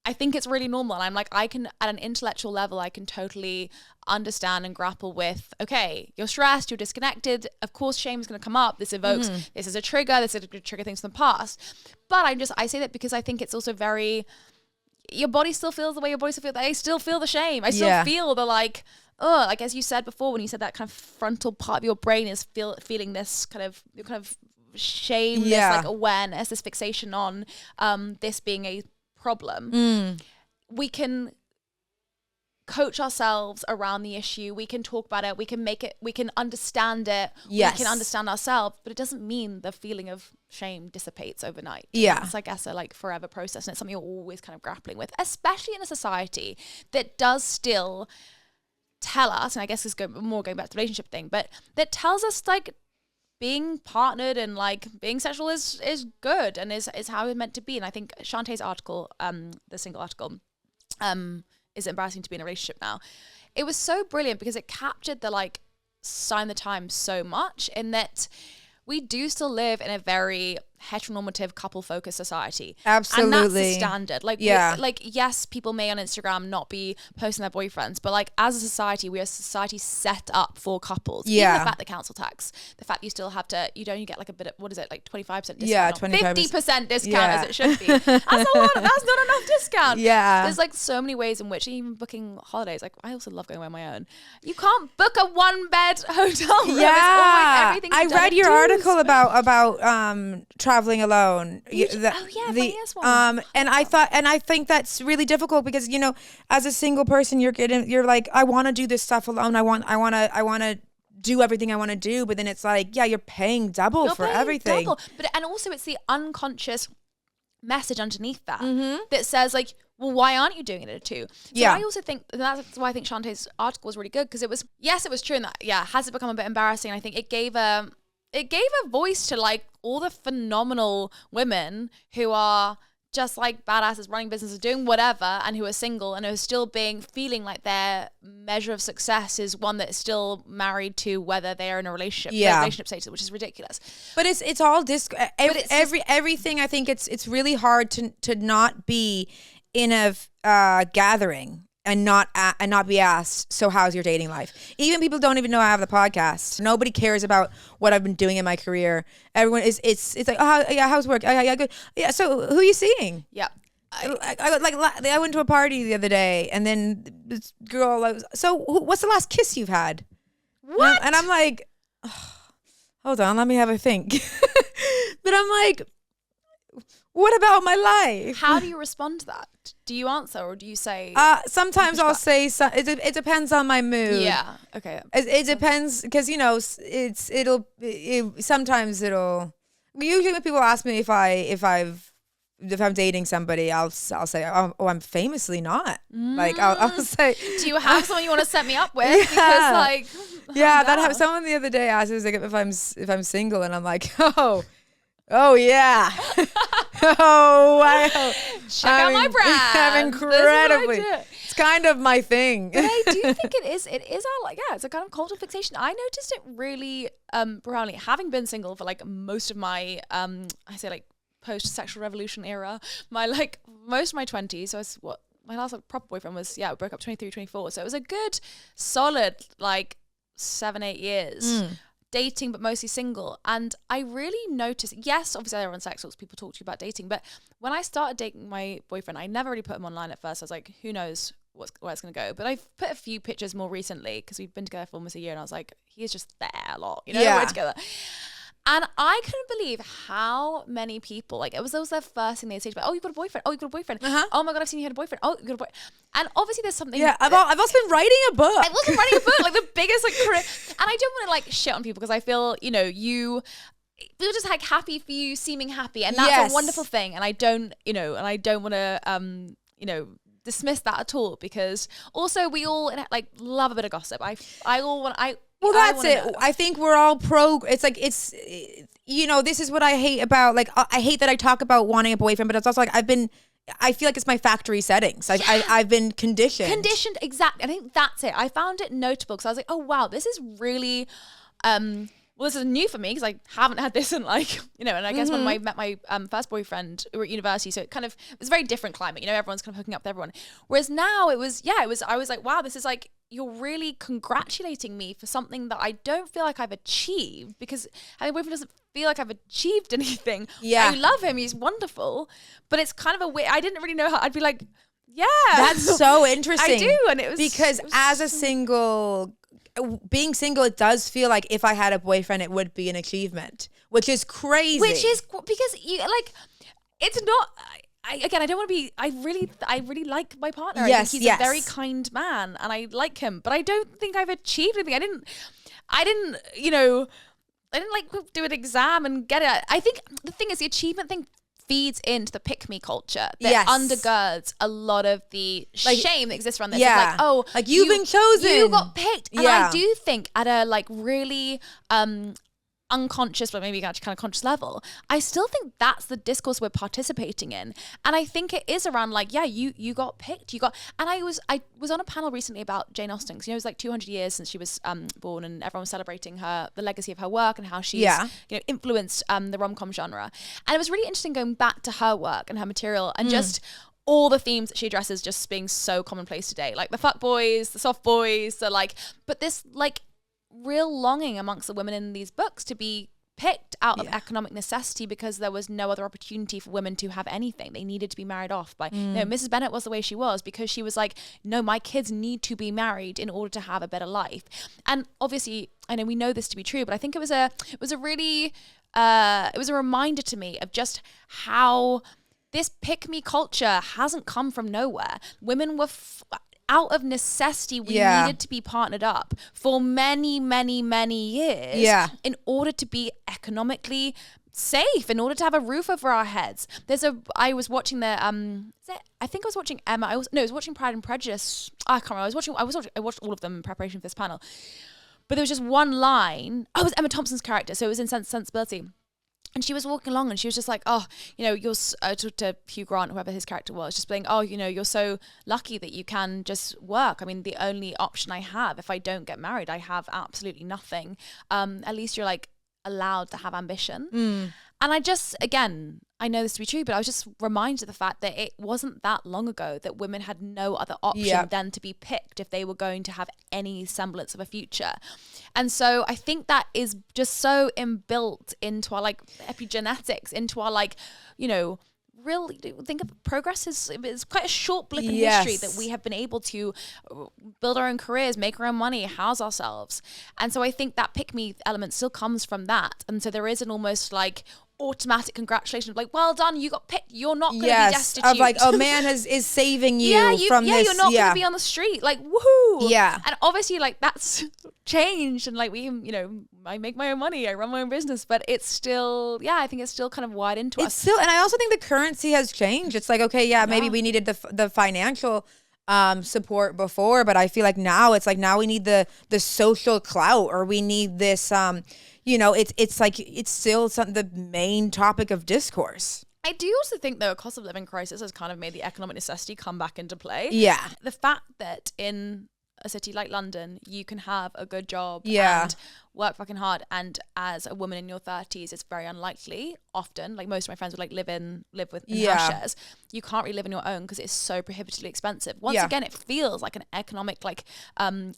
I think it's really normal. And I'm like, I can, at an intellectual level, I can totally understand and grapple with, okay, you're stressed, you're disconnected. Of course, shame is going to come up. This evokes, this is a trigger. This is going to trigger things from the past. But I say that because I think it's also very, your body still feels the way your body still feels. I still feel the shame. I still feel the like, oh, like as you said before, when you said that kind of frontal part of your brain is feeling this kind of shame, this like awareness, this fixation on this being a problem. We can coach ourselves around the issue. We can talk about it. We can make it, we can understand it. Yes. We can understand ourselves, but it doesn't mean the feeling of shame dissipates overnight. Yeah. It's, I guess, a like forever process. And it's something you're always kind of grappling with, especially in a society that does still tell us, and I guess it's more going back to the relationship thing, but that tells us like being partnered and like being sexual is good and is how it's meant to be. And I think Shantae's article, the single article, is it embarrassing to be in a relationship now? It was so brilliant because it captured the like sign the times so much, in that we do still live in a very heteronormative couple-focused society. Absolutely. And that's the standard. Like, yeah. Yes, people may on Instagram not be posting their boyfriends, but like as a society, we are a society set up for couples. Yeah. Even the fact that council tax, the fact you still have to, you don't get like a bit of, what is it, like 25% discount? Yeah, 25%. 50% discount as it should be. That's a lot. That's not enough discount. Yeah. There's like so many ways in which, even booking holidays, like I also love going away on my own. You can't book a 1-bed hotel room. Yeah. Everything I read your article about traveling alone. Funniest one. And I think that's really difficult because, you know, as a single person, you're like, I want to do this stuff alone. I want to do everything I want to do, but then it's like, yeah, you're paying double for everything. And also it's the unconscious message underneath that that says like, well, why aren't you doing it at 2? So I also think that's why I think Shantae's article was really good, because it was true in that, has it become a bit embarrassing? I think it gave a voice to like all the phenomenal women who are just like badasses running businesses, doing whatever, and who are single and are still feeling like their measure of success is one that is still married to whether they are in a relationship, relationship status, which is ridiculous. But it's all everything. I think it's really hard to not be in a gathering and not be asked, so how's your dating life? Even people don't even know I have the podcast. Nobody cares about what I've been doing in my career. Everyone it's like, oh yeah, how's work? Oh, yeah, good. Yeah, so who are you seeing? Yeah. I went to a party the other day, and then this girl, so what's the last kiss you've had? What? And I'm like, oh, hold on, let me have a think. But I'm like, what about my life? How do you respond to that? Do you answer, or do you say? Sometimes I'll say it depends on my mood. Yeah. Okay. It depends, because you know sometimes it'll. Usually when people ask me if I'm dating somebody, I'll say, oh, I'm famously not. Like I'll say, do you have someone you want to set me up with? Yeah. Because like, someone the other day asked me like if I'm single, and I'm like, oh yeah. Check out my brand. I'm incredibly. It's kind of my thing. But I do think it is it's a kind of cultural fixation. I noticed it really profoundly, having been single for like most of my I say like post-sexual revolution era, my like most of my 20s. So it's what my last like proper boyfriend was. Yeah, we broke up 23, 24. So it was a good solid like 7-8 years. dating, but mostly single. And I really noticed, yes, obviously they're on sex talks, people talk to you about dating, but when I started dating my boyfriend, I never really put him online at first. I was like, who knows where it's going to go. But I've put a few pictures more recently because we've been together for almost a year, and I was like, he is just there a lot, you know, we're together. And I couldn't believe how many people, like, that was their first thing they'd say, oh, you've got a boyfriend. Oh, you've got a boyfriend. Oh my God, I've seen you had a boyfriend. Oh, you've got a boyfriend. And obviously there's something. Yeah, I've also been writing a book. I've also been writing a book, like the biggest, like, career. And I don't want to, like, shit on people because I feel, you know, we were just, like, happy for you seeming happy. And that's a wonderful thing. And I don't want to, you know, dismiss that at all, because also we all, like, love a bit of gossip. Well, that's it. I think we're all you know, this is what I hate about, like, I hate that I talk about wanting a boyfriend, but it's also like I feel like it's my factory settings. I've been conditioned. Exactly. I think that's it. I found it notable because I was like, oh wow, this is really, well, this is new for me because I haven't had this in, like, you know, and I guess when I met my first boyfriend, we were at university, so it was a very different climate, you know, everyone's kind of hooking up with everyone. Whereas now I was like, wow, this is like, you're really congratulating me for something that I don't feel like I've achieved, because having a boyfriend doesn't feel like I've achieved anything. Yeah. I love him, he's wonderful, but it's kind of a way, I didn't really know how, I'd be like, yeah. That's so interesting. I do, and it was as a single, being single, it does feel like if I had a boyfriend, it would be an achievement, which is crazy. Which is because you, like, it's not. I don't want to be. I really like my partner. Yes, I think he's a very kind man, and I like him. But I don't think I've achieved anything. I didn't. You know, I didn't like do an exam and get it. I think the thing is, the achievement thing feeds into the pick-me culture that undergirds a lot of the shame that exists around this. Yeah. It's like, oh, like you've been chosen. You got picked. And I do think at a, like, really unconscious, but maybe actually kind of conscious level, I still think that's the discourse we're participating in. And I think it is around, like, yeah, you got picked, and I was on a panel recently about Jane Austen, because, you know, it was like 200 years since she was born, and everyone was celebrating the legacy of her work and how she's you know, influenced the rom-com genre. And it was really interesting going back to her work and her material, and just all the themes that she addresses just being so commonplace today, like the fuck boys, the soft boys, but this, like, real longing amongst the women in these books to be picked out of economic necessity, because there was no other opportunity for women to have anything. They needed to be married off by, you know, Mrs. Bennet was the way she was because she was like, no, my kids need to be married in order to have a better life. And obviously, I know we know this to be true, but I think it was a reminder to me of just how this pick-me culture hasn't come from nowhere. Women were out of necessity, we needed to be partnered up for many, many, many years in order to be economically safe, in order to have a roof over our heads. I was watching I was watching Emma. I was watching Pride and Prejudice. I can't remember. I watched all of them in preparation for this panel. But there was just one line. Oh, it was Emma Thompson's character. So it was in Sense and Sensibility. And she was walking along and she was just like, oh, you know, you're to Hugh Grant, whoever his character was, just being, oh, you know, you're so lucky that you can just work. I mean, the only option I have, if I don't get married, I have absolutely nothing. At least you're, like, allowed to have ambition. And I just, again, I know this to be true, but I was just reminded of the fact that it wasn't that long ago that women had no other option than to be picked if they were going to have any semblance of a future. And so I think that is just so inbuilt into our, like, epigenetics, into our, like, you know, really think of progress is quite a short blip in history that we have been able to build our own careers, make our own money, house ourselves. And so I think that pick-me element still comes from that. And so there is an almost, like, automatic congratulation of, like, well done, you got picked, you're not going to be destitute. Of, like, a man is saving you from this. You're not going to be on the street, like, woohoo. And obviously, like, that's changed, and, like, we, you know, I make my own money, I run my own business, but it's still, I think it's still kind of wired into us. It's still, and I also think the currency has changed. It's like, okay, maybe we needed the financial support before, but I feel like now it's like, now we need the social clout, or we need this you know, it's like, it's still the main topic of discourse. I do also think, though, a cost of living crisis has kind of made the economic necessity come back into play. Yeah. The fact that in a city like London, you can have a good job Yeah. and work fucking hard. And as a woman in your 30s, it's very unlikely. Often, like most of my friends would like live in house shares. You can't really live on your own because it's so prohibitively expensive. Once again, it feels like an economic like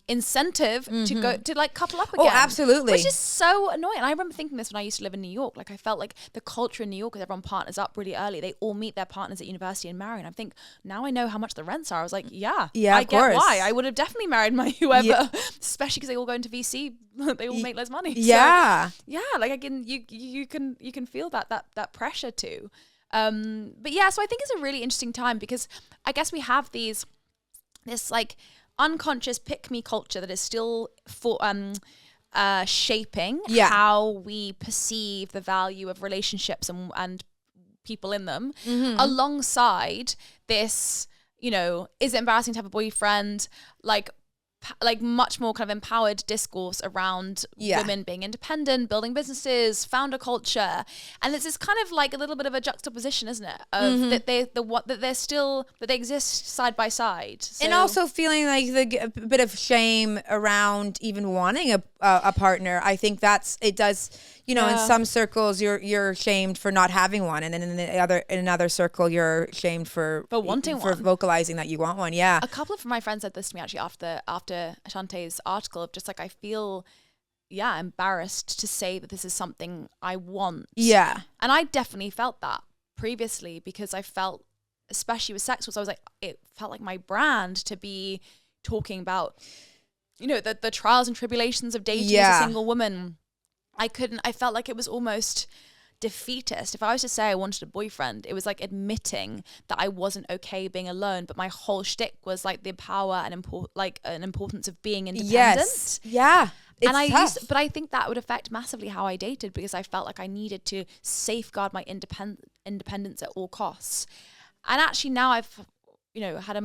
incentive to go to like couple up again. Oh, absolutely. Which is so annoying. And I remember thinking this when I used to live in New York. Like I felt like the culture in New York is everyone partners up really early. They all meet their partners at university and marry. And I think now I know how much the rents are. I was like, I get why. I would have definitely married my whoever, especially because they all go into VC. They all make less money. Yeah. So, like again, you can feel that pressure too. But yeah, so I think it's a really interesting time because I guess we have this like unconscious pick-me culture that is still shaping how we perceive the value of relationships and people in them, alongside this, you know, is it embarrassing to have a boyfriend, like much more kind of empowered discourse around women being independent, building businesses, founder culture. And it's this kind of like a little bit of a juxtaposition, isn't it? Of that they exist side by side. So, and also feeling like a bit of shame around even wanting a partner. I think it does, you know, in some circles you're shamed for not having one, and then in another circle you're shamed for wanting one, vocalizing that you want one. Yeah. A couple of my friends said this to me actually after Ashante's article, of just like, I feel embarrassed to say that this is something I want. Yeah. And I definitely felt that previously, because I felt, especially with sex, was I was like, it felt like my brand to be talking about, you know, the trials and tribulations of dating as a single woman. I felt like it was almost defeatist. If I was to say I wanted a boyfriend, it was like admitting that I wasn't okay being alone, but my whole shtick was like the power and an importance of being independent. Yes. Yeah. It's tough. But I think that would affect massively how I dated, because I felt like I needed to safeguard my independence at all costs. And actually now I've, you know, had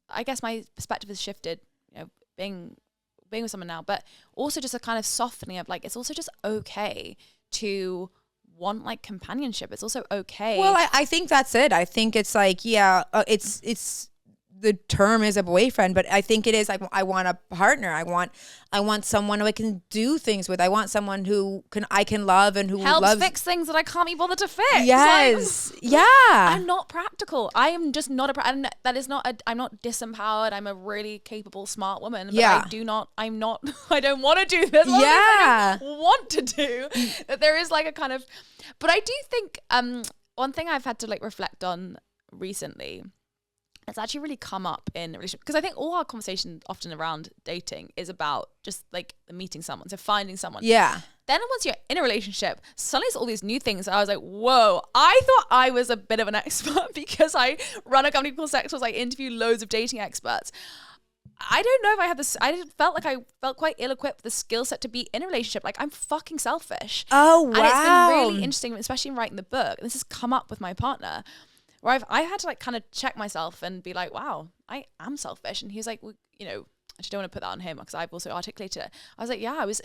I guess my perspective has shifted, you know, being with someone now, but also just a kind of softening of like, it's also just okay to want like companionship. It's also okay. Well, I think that's it. I think it's like, it's the term is a boyfriend, but I think it is like, I want a partner. I want someone who I can do things with. I want someone I can love and who helps fix things that I can't be bothered to fix. Yes. Like, I'm not practical. I am just not I'm not disempowered. I'm a really capable, smart woman. But I don't want to do this. I want to do. That there is like a kind of, but I do think one thing I've had to like reflect on recently, it's actually really come up in a relationship, because I think all our conversation often around dating is about just like meeting someone, so finding someone. Yeah. Then once you're in a relationship, suddenly it's all these new things. I was like, whoa, I thought I was a bit of an expert because I run a company called Sexuals. I interview loads of dating experts. I don't know if I had this. I felt quite ill-equipped with the skill set to be in a relationship. Like, I'm fucking selfish. Oh, wow. And it's been really interesting, especially in writing the book. This has come up with my partner, where I had to like kind of check myself and be like, wow, I am selfish. And he was like, well, you know, I just don't want to put that on him because I've also articulated it. I was like,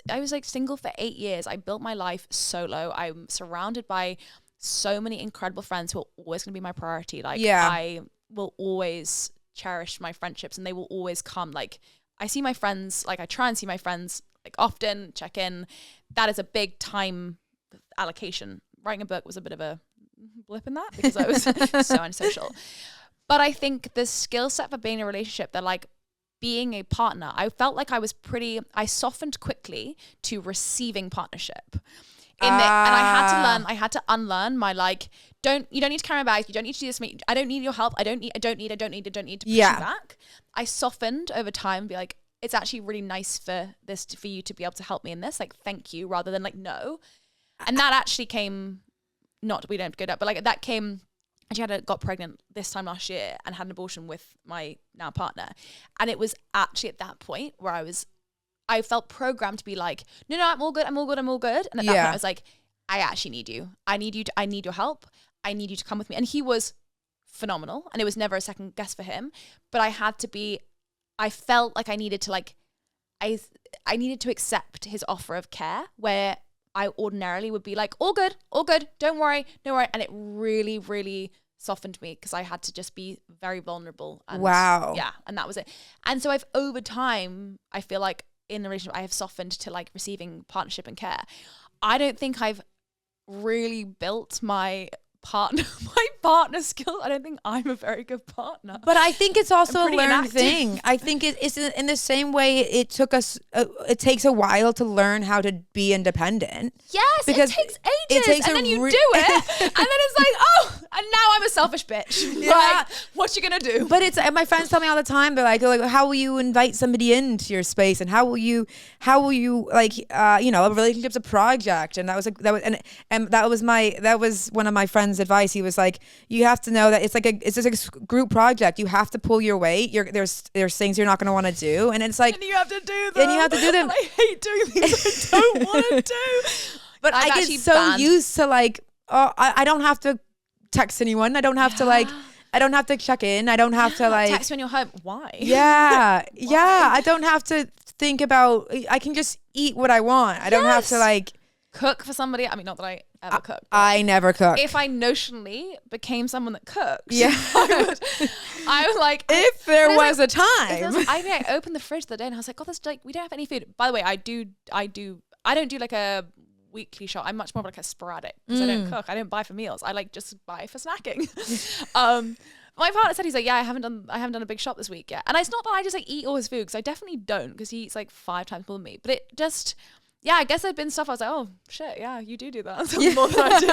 I was like single for 8 years. I built my life solo. I'm surrounded by so many incredible friends who are always going to be my priority. Like, I will always cherish my friendships, and they will always come. Like, I see my friends, like I try and see my friends like often, check in. That is a big time allocation. Writing a book was a bit of a blip in that because I was so antisocial. But I think the skill set for being in a relationship, that like being a partner, I felt like I softened quickly to receiving partnership. And I had to unlearn my like, you don't need to carry my bags, you don't need to do this, I don't need your help, I don't need to push you back. I softened over time, be like, it's actually really nice for you to be able to help me in this, like, thank you, rather than like, no. And that actually came, we don't have to go down, but like that came, I got pregnant this time last year and had an abortion with my now partner. And it was actually at that point where I felt programmed to be like, no, I'm all good. And at that point I was like, I actually need you. I need your help. I need you to come with me. And he was phenomenal. And it was never a second guess for him. But I felt like I needed to like, I needed to accept his offer of care, where I ordinarily would be like, all good, don't worry. And it really, really softened me because I had to just be very vulnerable. And wow. Yeah. And that was it. And so over time, I feel like in the relationship, I have softened to like receiving partnership and care. I don't think I've really built my partner skills. I don't think I'm a very good partner. But I think it's also a learned inactive. thing. I think it's in the same way it took us, it takes a while to learn how to be independent. Yes, because it takes ages. And then you do it. And then it's like, oh, and now I'm a selfish bitch. Yeah. Like, what you gonna do? But it's, my friends tell me all the time, they're like, how will you invite somebody into your space? And how will you like, a relationship's a project. And that was that was one of my friends' advice. He was like, you have to know that it's just a group project. You have to pull your weight. There's things you're not going to want to do, and it's like, and you have to do them. And you have to do them. And I hate doing things I don't want to do. But I get so used to like, I don't have to text anyone. I don't have to like, I don't have to check in. I don't have to like text when you're home. Why? Yeah. Yeah. I don't have to think about, I can just eat what I want. I don't have to like cook for somebody. I mean, not that I ever cook. I never cook. If I notionally became someone that cooks, yeah, I was like, if there was like, a time. I opened the fridge the other day and I was like, God, there's like, we don't have any food. By the way, I don't do like a weekly shop. I'm much more like a sporadic because I don't cook. I don't buy for meals. I like just buy for snacking. My partner said, he's like, yeah, I haven't done a big shop this week yet. And it's not that I just like eat all his food, because I definitely don't, because he eats like 5 times more than me. But it just, yeah, I guess there'd been stuff I was like, oh shit, yeah, you do that. That's more than I do.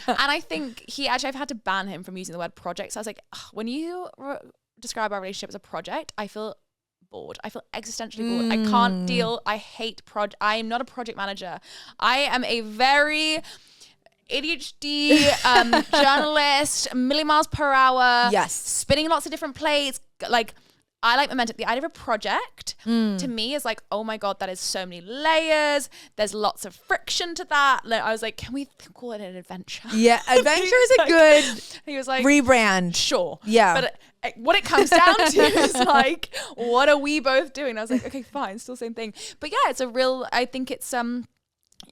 And I think I've had to ban him from using the word project. So I was like, when you describe our relationship as a project, I feel bored. I feel existentially bored. I can't deal. I hate I am not a project manager. I am a very ADHD journalist, a million miles per hour. Yes. Spinning lots of different plates. Like, I like momentum. The idea of a project to me is like, oh my God, that is so many layers. There's lots of friction to that. Like, I was like, can we call it an adventure? Yeah, adventure is a good he was like, rebrand. Sure. Yeah. But what it comes down to is like, what are we both doing? And I was like, okay, fine, still same thing. But yeah, it's a real, I think it's,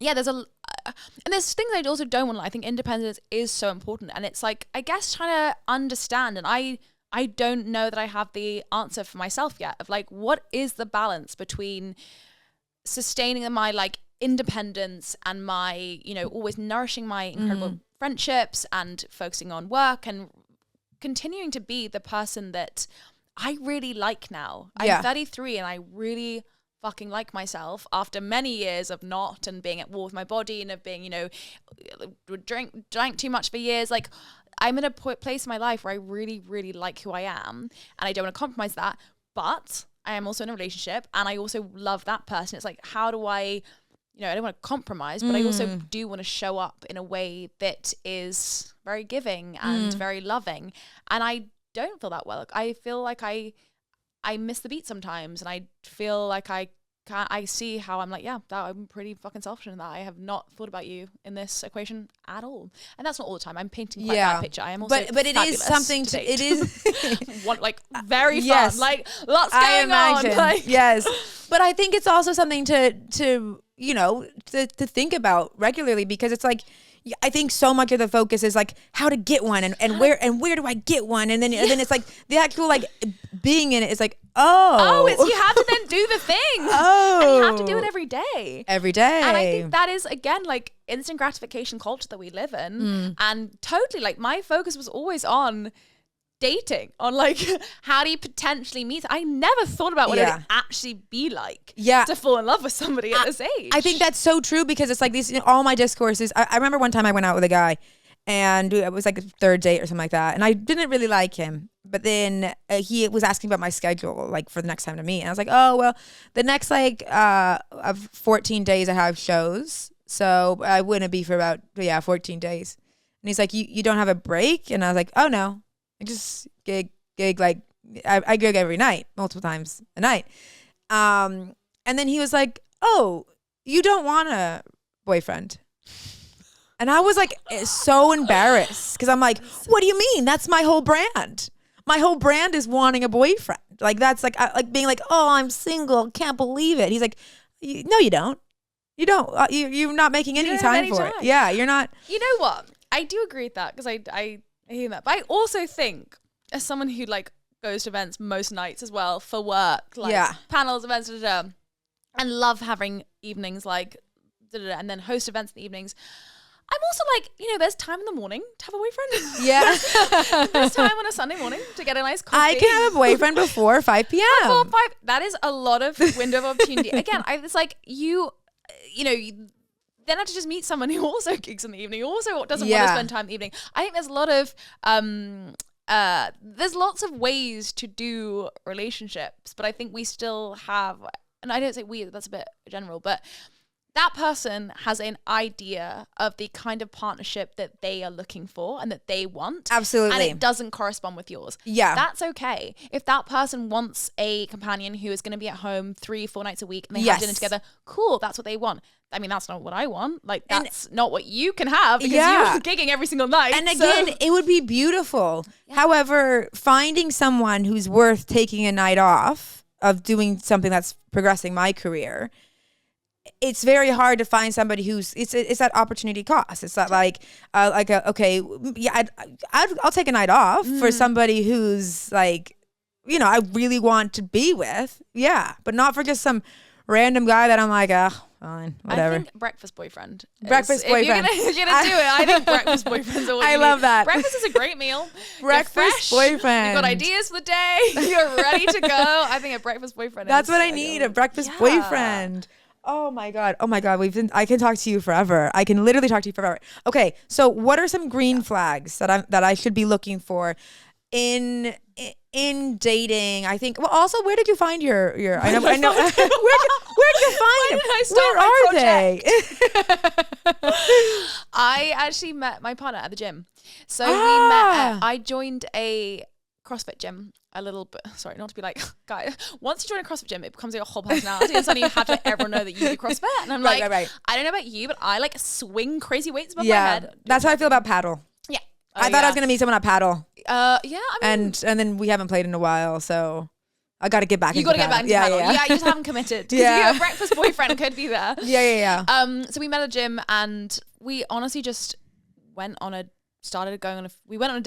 yeah, there's and there's things I also don't want. I think independence is so important. And it's like, I guess trying to understand, and I don't know that I have the answer for myself yet, of like, what is the balance between sustaining my like independence and my, always nourishing my incredible friendships and focusing on work and continuing to be the person that I really like now. I'm 33 and I really fucking like myself after many years of not, and being at war with my body, and of being, drank too much for years. Like, I'm in a place in my life where I really, really like who I am, and I don't want to compromise that. But I am also in a relationship, and I also love that person. It's like, how do I don't want to compromise, but I also do want to show up in a way that is very giving and very loving. And I don't feel that well. I feel like I miss the beat sometimes, and I feel like I see how I'm like, yeah, I'm pretty fucking selfish in that. I have not thought about you in this equation at all. And that's not all the time. I'm painting quite that picture. I am also but it is something it is like very fun, like lots going on. Like. Yes. But I think it's also something to think about regularly, because it's like, I think so much of the focus is like how to get one and where do I get one, and then it's like the actual like being in it is like, it's you have to then do the thing, and you have to do it every day, and I think that is again like instant gratification culture that we live in, and totally like my focus was always on dating, on like how do you potentially meet. I never thought about what it would actually be like to fall in love with somebody at this age. I think that's so true, because it's like these all my discourses. I remember one time I went out with a guy, and it was like a third date or something like that, and I didn't really like him, but then he was asking about my schedule, like for the next time to meet, and I was like, oh well, the next like of 14 days I have shows, so I wouldn't be for about 14 days. And he's like, you don't have a break? And I was like, oh no, I just gig like I gig every night, multiple times a night. And then he was like, oh, you don't want a boyfriend? And I was like so embarrassed, because I'm like, what do you mean? That's my whole brand. My whole brand is wanting a boyfriend. Like, that's like being like, oh, I'm single, can't believe it. He's like, no, you don't. You don't. You're not making any time for it. Yeah, you're not. You know what? I do agree with that, because I I hear that. But I also think, as someone who like goes to events most nights as well for work, like panels, events, and love having evenings like and then host events in the evenings. I'm also like, you know, there's time in the morning to have a boyfriend. Yeah. There's time on a Sunday morning to get a nice coffee. I can have a boyfriend before 5 p.m. Before 5. That is a lot of window of opportunity. Again, it's like you know, then have to just meet someone who also gigs in the evening, who also doesn't want to spend time in the evening. I think there's a lot of, there's lots of ways to do relationships, but I think we still have, and I don't say we, that's a bit general, but that person has an idea of the kind of partnership that they are looking for and that they want. Absolutely. And it doesn't correspond with yours. Yeah. That's okay. If that person wants a companion who is going to be at home 3-4 nights a week and they have dinner together, cool, that's what they want. I mean, that's not what I want. Like, that's not what you can have because you're gigging every single night. And again, it would be beautiful. Yeah. However, finding someone who's worth taking a night off of doing something that's progressing my career, it's very hard to find somebody who's it's that opportunity cost. It's not like I'll take a night off for somebody who's like, you know, I really want to be with, but not for just some random guy that I'm like, fine, whatever. I think breakfast boyfriend. Breakfast boyfriend. If you're gonna do it, I think breakfast boyfriend's what I love that. Breakfast is a great meal. Breakfast boyfriend. You've got ideas for the day. You're ready to go. I think a breakfast boyfriend. That's what I need. A breakfast boyfriend. Oh my God. I can talk to you forever. I can literally talk to you forever. Okay. So what are some green flags that I should be looking for in dating? I think, well, also, where did you find your I know where did you find them? Where are they? I actually met my partner at the gym. So we met I joined a CrossFit gym a little bit. Sorry, not to be like, guys, once you join a CrossFit gym, it becomes your whole personality. And suddenly you have to let everyone know that you do CrossFit. And I'm right. I don't know about you, but I like swing crazy weights above my head. That's how I feel about paddle. Yeah. I thought I was going to meet someone at paddle. I mean, and then we haven't played in a while, so I got to get back into paddle. You got to get back into paddle. Yeah, you just haven't committed. Your breakfast boyfriend could be there. Yeah. So we met at a gym and we honestly just went on a date and then we went on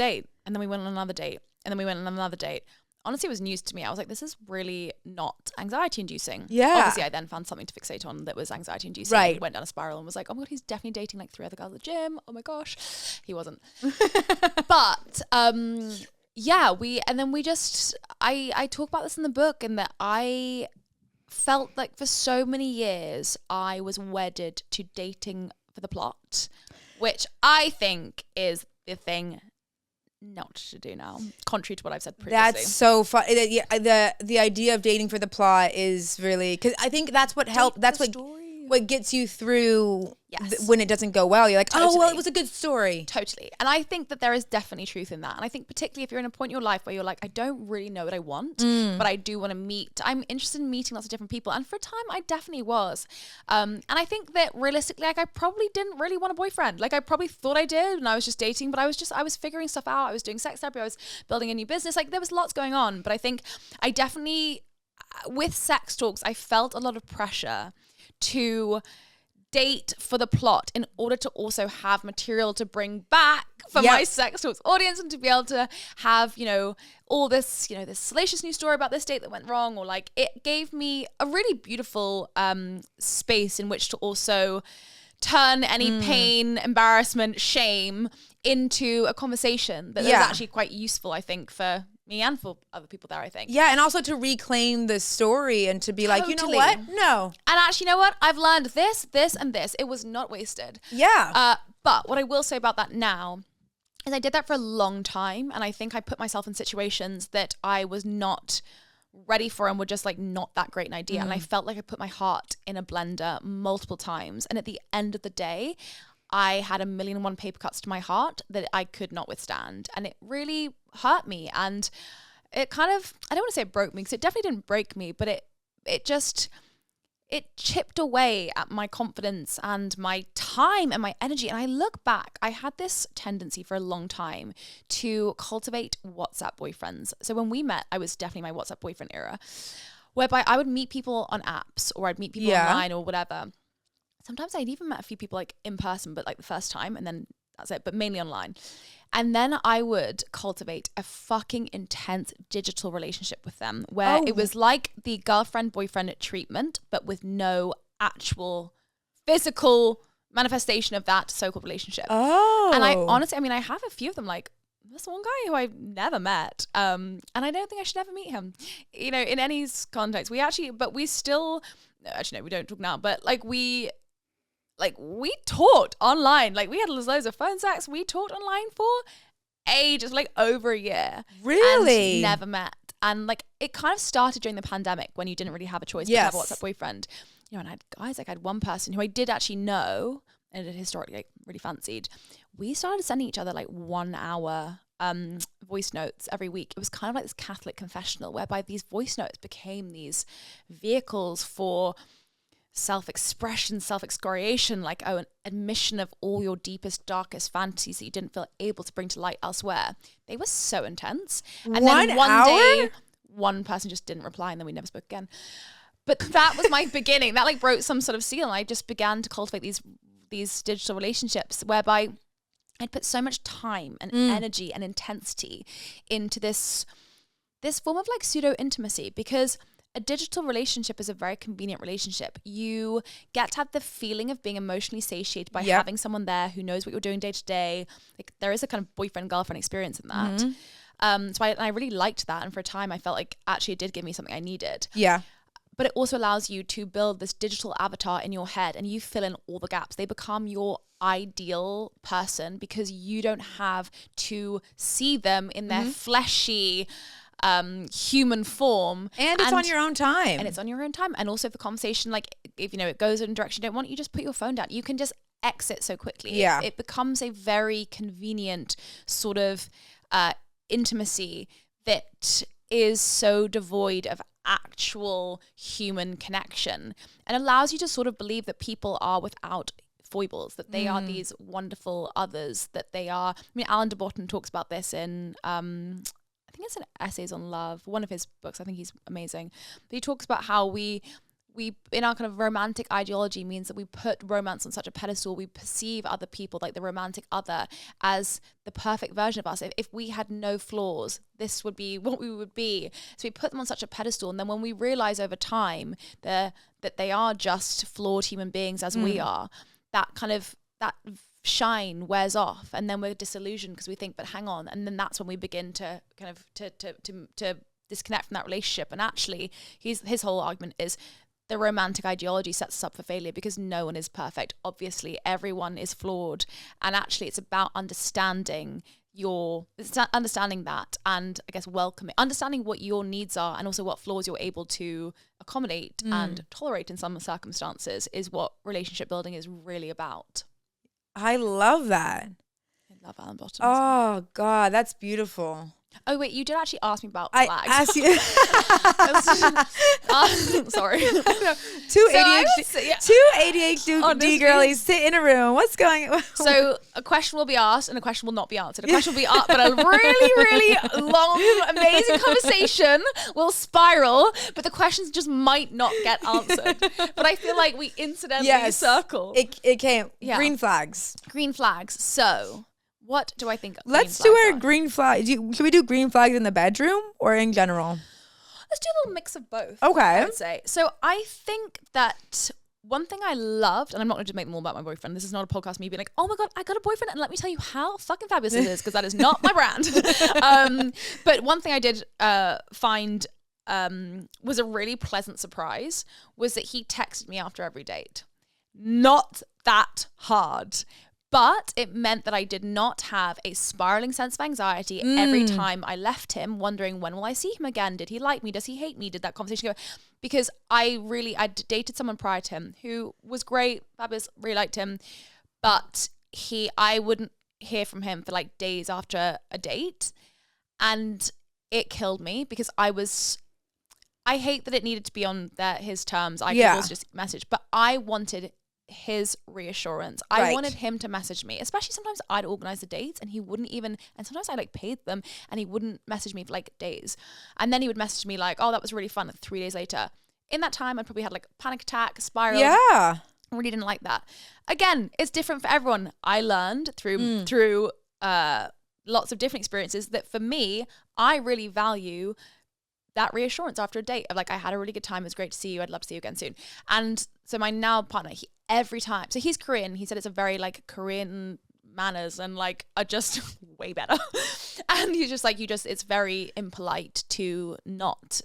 another date and then we went on another date. Honestly, it was news to me. I was like, this is really not anxiety inducing. Yeah. Obviously, I then found something to fixate on that was anxiety inducing. Right. And went down a spiral and was like, oh my God, he's definitely dating like 3 other girls at the gym. Oh my gosh. He wasn't. But I talk about this in the book, and that I felt like for so many years I was wedded to dating for the plot, which I think is the thing not to do now, contrary to what I've said previously. That's so fun. The idea of dating for the plot is really, because I think that's what helps. That's what gets you through when it doesn't go well. You're like, oh, well, it was a good story. Totally. And I think that there is definitely truth in that. And I think particularly if you're in a point in your life where you're like, I don't really know what I want, but I do want to meet. I'm interested in meeting lots of different people. And for a time, I definitely was. And I think that realistically, like, I probably didn't really want a boyfriend. Like, I probably thought I did, and I was just dating, but I was figuring stuff out. I was doing sex therapy. I was building a new business. Like, there was lots going on. But I think I definitely, with sex talks, I felt a lot of pressure to date for the plot in order to also have material to bring back for my sex talks audience, and to be able to have, you know, all this, you know, this salacious new story about this date that went wrong, or like, it gave me a really beautiful space in which to also turn any pain, embarrassment, shame into a conversation that is actually quite useful, I think, for me and for other people there, I think. Yeah, and also to reclaim the story and to be like, you know what? No. And actually, you know what? I've learned this, and this. It was not wasted. Yeah. But what I will say about that now is I did that for a long time, and I think I put myself in situations that I was not ready for and were just like not that great an idea. And I felt like I put my heart in a blender multiple times. And at the end of the day, I had 1,000,001 paper cuts to my heart that I could not withstand. And it really hurt me. And it kind of, I don't want to say it broke me, because it definitely didn't break me, but it chipped away at my confidence and my time and my energy. And I look back, I had this tendency for a long time to cultivate WhatsApp boyfriends. So when we met, I was definitely my WhatsApp boyfriend era, whereby I would meet people on apps, or I'd meet people online or whatever. Sometimes I'd even met a few people like in person, but like the first time, and then that's it, but mainly online. And then I would cultivate a fucking intense digital relationship with them where it was like the girlfriend-boyfriend treatment, but with no actual physical manifestation of that so-called relationship. And I honestly, I mean, I have a few of them. Like, there's one guy who I've never met, and I don't think I should ever meet him, you know, in any context. We don't talk now, but we talked online. Like, we had loads of phone sex. We talked online for ages, like over a year. Really? And never met. And like, it kind of started during the pandemic when you didn't really have a choice but to have a WhatsApp boyfriend. You know, and I had guys, like I had one person who I did actually know and had historically like really fancied. We started sending each other like 1 hour voice notes every week. It was kind of like this Catholic confessional whereby these voice notes became these vehicles for self-expression, self-excoriation, like an admission of all your deepest, darkest fantasies that you didn't feel able to bring to light elsewhere. They were so intense. And then one day, one person just didn't reply, and then we never spoke again. But that was my beginning. That like broke some sort of seal, and I just began to cultivate these digital relationships whereby I'd put so much time and energy and intensity into this form of like pseudo intimacy, because a digital relationship is a very convenient relationship. You get to have the feeling of being emotionally satiated by having someone there who knows what you're doing day to day. Like, there is a kind of boyfriend-girlfriend experience in that. So I really liked that. And for a time, I felt like actually it did give me something I needed. Yeah. But it also allows you to build this digital avatar in your head, and you fill in all the gaps. They become your ideal person because you don't have to see them in their fleshy human form, and it's on your own time, and also if the conversation, like, if you know it goes in a direction you don't want, you just put your phone down. You can just exit so quickly. It becomes a very convenient sort of intimacy that is so devoid of actual human connection, and allows you to sort of believe that people are without foibles, that they are these wonderful others, that they are. I mean, Alan de Botton talks about this in I think it's an Essays on Love, one of his books. I think he's amazing. But he talks about how we in our kind of romantic ideology means that we put romance on such a pedestal. We perceive other people, like the romantic other, as the perfect version of us. If we had no flaws, this would be what we would be. So we put them on such a pedestal. And then when we realize over time that they are just flawed human beings as we are, that shine wears off, and then we're disillusioned because we think, but hang on, and then that's when we begin to kind of to disconnect from that relationship. And actually his whole argument is the romantic ideology sets us up for failure because no one is perfect. Obviously everyone is flawed, and actually it's about understanding that, and I guess understanding what your needs are, and also what flaws you're able to accommodate and tolerate in some circumstances is what relationship building is really about. I love that. I love Alan Bottom. Oh God, that's beautiful. Oh wait, you did actually ask me about flags. I asked you. Sorry. Two ADHD girlies sit in a room. What's going on? So a question will be asked and a question will not be answered. A question will be up, but a really, really long, amazing conversation will spiral, but the questions just might not get answered. But I feel like we incidentally circle. It came. Yeah. Green flags. So what do I think? Let's do our green flag. Should we do green flags in the bedroom or in general? Let's do a little mix of both. Okay. I would say. So I think that one thing I loved, and I'm not going to make them all about my boyfriend. This is not a podcast me being like, oh my God, I got a boyfriend, and let me tell you how fucking fabulous this is, because that is not my brand. But one thing I did find was a really pleasant surprise was that he texted me after every date. Not that hard. But it meant that I did not have a spiraling sense of anxiety every time I left him, wondering, when will I see him again? Did he like me? Does he hate me? Did that conversation go? Because I'd dated someone prior to him who was great, fabulous, really liked him. But I wouldn't hear from him for like days after a date. And it killed me because I hate that it needed to be on his terms. I could also just message, but I wanted his reassurance. I wanted him to message me, especially sometimes I'd organize the dates and he wouldn't even, and sometimes I like paid them and he wouldn't message me for like days. And then he would message me like, oh, that was really fun, like 3 days later. In that time, I probably had like a panic attack, spiral. Yeah. I really didn't like that. Again, it's different for everyone. I learned through lots of different experiences that for me, I really value that reassurance after a date of like, I had a really good time. It was great to see you. I'd love to see you again soon. And so my now partner, every time, so he's Korean. He said it's a very like Korean manners and like are just way better. And he's just like, it's very impolite to not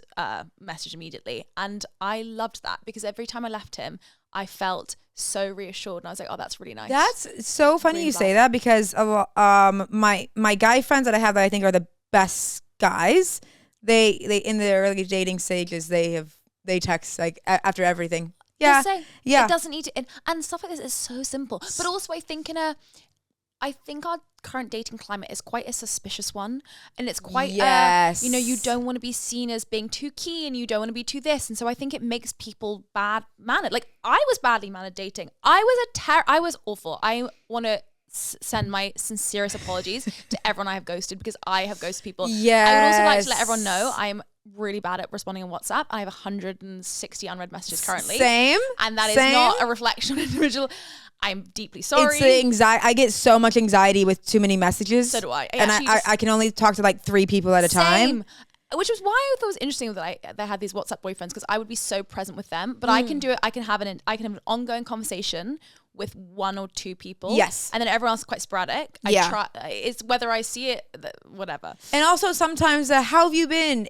message immediately. And I loved that because every time I left him, I felt so reassured. And I was like, oh, that's really nice. That's so funny you say that because a lot, my guy friends that I have that I think are the best guys, they in their early dating stages, they text like after everything. Yeah. Yeah. It doesn't need to, and stuff like this is so simple. But also I think our current dating climate is quite a suspicious one. And it's quite, you don't want to be seen as being too keen. You don't want to be too this. And so I think it makes people bad-mannered. Like, I was badly mannered dating. I was awful. I want to send my sincerest apologies to everyone I have ghosted because I have ghosted people. Yes. I would also like to let everyone know I'm really bad at responding on WhatsApp. I have 160 unread messages currently. Same. And that is not a reflection on an individual. I'm deeply sorry. It's the anxiety. I get so much anxiety with too many messages. So do I. I can only talk to like 3 people at a time. Which was why I thought it was interesting that they had these WhatsApp boyfriends because I would be so present with them. But I can do it. I can have an ongoing conversation with 1 or 2 people. Yes. And then everyone else is quite sporadic. I try. It's whether I see it, whatever. And also sometimes how have you been?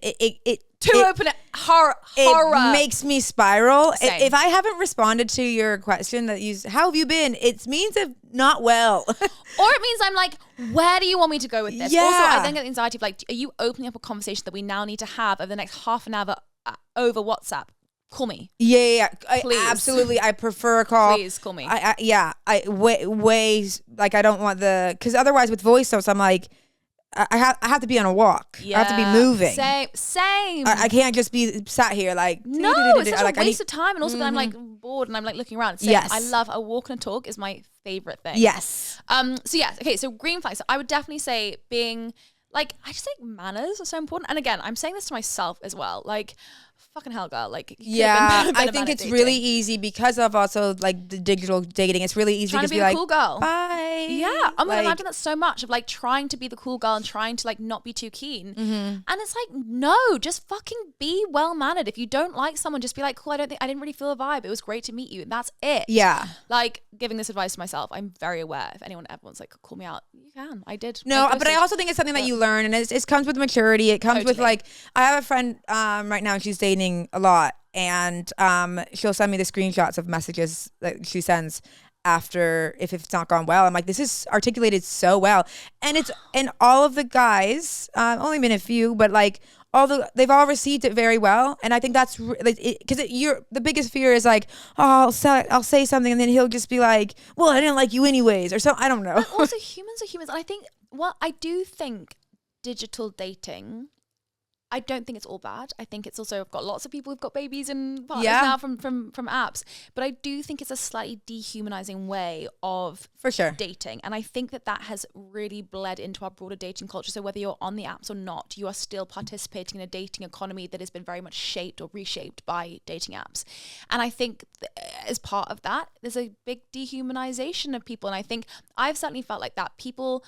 Horror. It makes me spiral. Same. If I haven't responded to your question how have you been? It means not well. Or it means I'm like, where do you want me to go with this? Yeah. Also, I then get the anxiety of like, are you opening up a conversation that we now need to have over the next half an hour over WhatsApp? Call me. Yeah. Please. Absolutely. I prefer a call. Please call me. I ways like I don't want because otherwise with voice notes I'm like I have to be on a walk. Yeah. I have to be moving. Same. I can't just be sat here like no. It's such a waste of time, and also then I'm like bored and I'm like looking around. Same. Yes. I love a walk and a talk is my favorite thing. Yes. So yes. Okay. So green flags. So I would definitely say being like I just think manners are so important. And again, I'm saying this to myself as well. Like. Fucking hell, girl. Like, yeah, I think it's really easy because of also like the digital dating. It's really easy trying to be the like, cool girl. Bye. Yeah. Oh my God, like, I've done that so much of like trying to be the cool girl and trying to like not be too keen. And it's like, no, just fucking be well mannered. If you don't like someone, just be like, cool, I didn't really feel a vibe. It was great to meet you. And that's it. Yeah. Like giving this advice to myself, I'm very aware if anyone ever wants like call me out, you can. I did. No, but I also think it's something that you learn and it comes with maturity. It comes with like, I have a friend right now and she's dating a lot. And she'll send me the screenshots of messages that she sends after if it's not gone well. I'm like, this is articulated so well. And all of the guys, only been a few, but like they've all received it very well. And I think that's because the biggest fear is like, oh, I'll say something and then he'll just be like, well, I didn't like you anyways, or so. I don't know. But also humans are humans. And I do think digital dating, I don't think it's all bad. I think it's also, I've got lots of people who've got babies and partners now from apps. But I do think it's a slightly dehumanizing way of for sure dating. And I think that has really bled into our broader dating culture. So whether you're on the apps or not, you are still participating in a dating economy that has been very much shaped or reshaped by dating apps. And I think as part of that, there's a big dehumanization of people. And I think I've certainly felt like that. People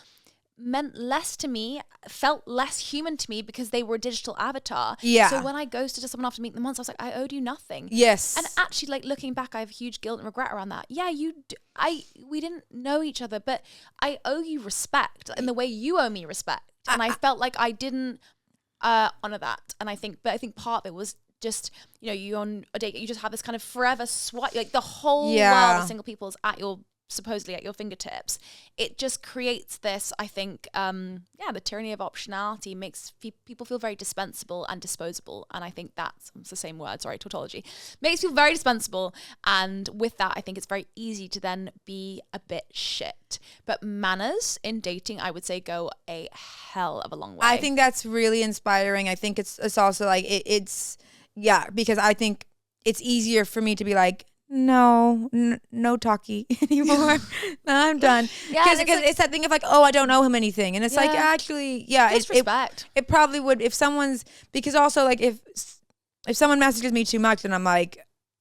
meant less to me, felt less human to me because they were a digital avatar. Yeah. So when I ghosted someone after meeting them once, I was like, I owed you nothing. Yes. And actually, like looking back, I have huge guilt and regret around that. Yeah, we didn't know each other, but I owe you respect in the way you owe me respect. And I felt like I didn't honor that. And I think part of it was just, you on a date, you just have this kind of forever swipe, like the whole world of single people is supposedly at your fingertips. It just creates this, I think, the tyranny of optionality makes people feel very dispensable and disposable. And I think it's the same word, sorry, tautology. Makes people very dispensable. And with that, I think it's very easy to then be a bit shit. But manners in dating, I would say, go a hell of a long way. I think that's really inspiring. I think it's also like, because I think it's easier for me to be like, no talkie anymore. No, I'm done. Because it's that thing of like, oh, I don't know him anything, and it's like actually, respect. It probably would if someone's, because also like if someone messages me too much, then I'm like,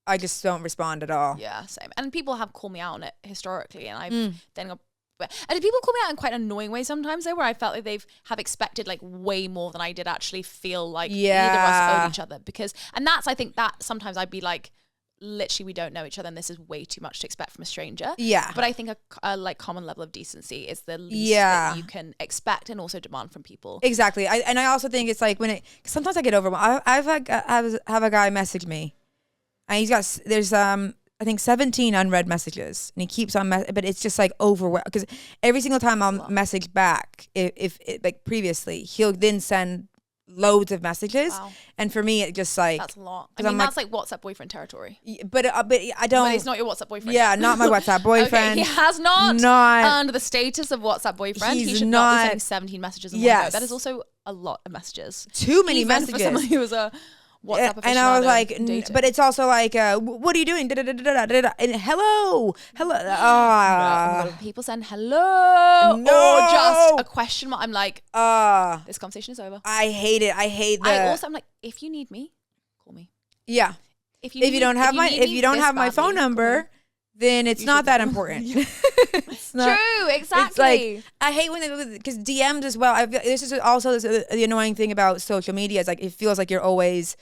I just don't respond at all. Yeah, same. And people have called me out on it historically, and I've then got And people call me out in quite an annoying way sometimes, though, where I felt like have expected like way more than I did actually feel like either of us owed each other. I think that sometimes I'd be like, literally, we don't know each other and this is way too much to expect from a stranger. Yeah. But I think a like common level of decency is the least that you can expect and also demand from people. Exactly. I also think it's like sometimes I get overwhelmed. I've have a guy message me, and he's got, there's I think 17 unread messages, and he keeps on but it's just like overwhelmed, because every single time I'll message back, if like previously, he'll then send loads of messages. Wow. And for me, it just like, that's a lot. I mean, that's like WhatsApp boyfriend territory. But I don't. But it's not your WhatsApp boyfriend. Yeah, not my WhatsApp boyfriend. Okay, he has not earned the status of WhatsApp boyfriend. He should not be sending 17 messages in one go. That is also a lot of messages. Too many even messages. for someone who was a WhatsApp aficionado. And I was like, but it's also like, what are you doing? And hello. People send hello or just a question mark. I'm like, this conversation is over. I hate it. I'm like, if you need me, call me. Yeah. If you don't have my phone number, then it's not that important. It's not, true, exactly. It's like, I hate when because DMs as well. This is also the annoying thing about social media is like it feels like you're always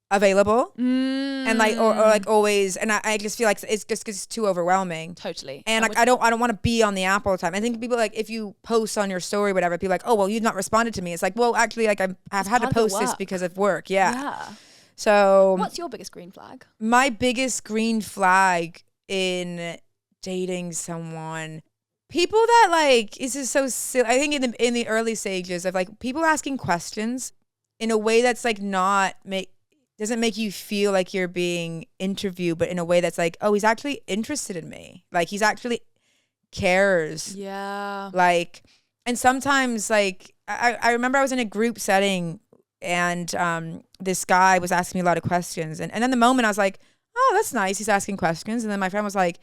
available and like or like always, and I just feel like it's just it's too overwhelming. Totally. And like I don't want to be on the app all the time. I think people like if you post on your story, whatever, people like, oh well, you've not responded to me. It's like, well, actually, like I've had to post this because of work. Yeah. So what's your biggest green flag? My biggest green flag in dating someone, people that like, this is so silly. I think in the early stages of like people asking questions in a way that's like doesn't make you feel like you're being interviewed, but in a way that's like, oh, he's actually interested in me. Like he's actually cares. Yeah. Like, and sometimes like, I remember I was in a group setting and this guy was asking me a lot of questions. And in the moment I was like, oh, that's nice. He's asking questions. And then my friend was like,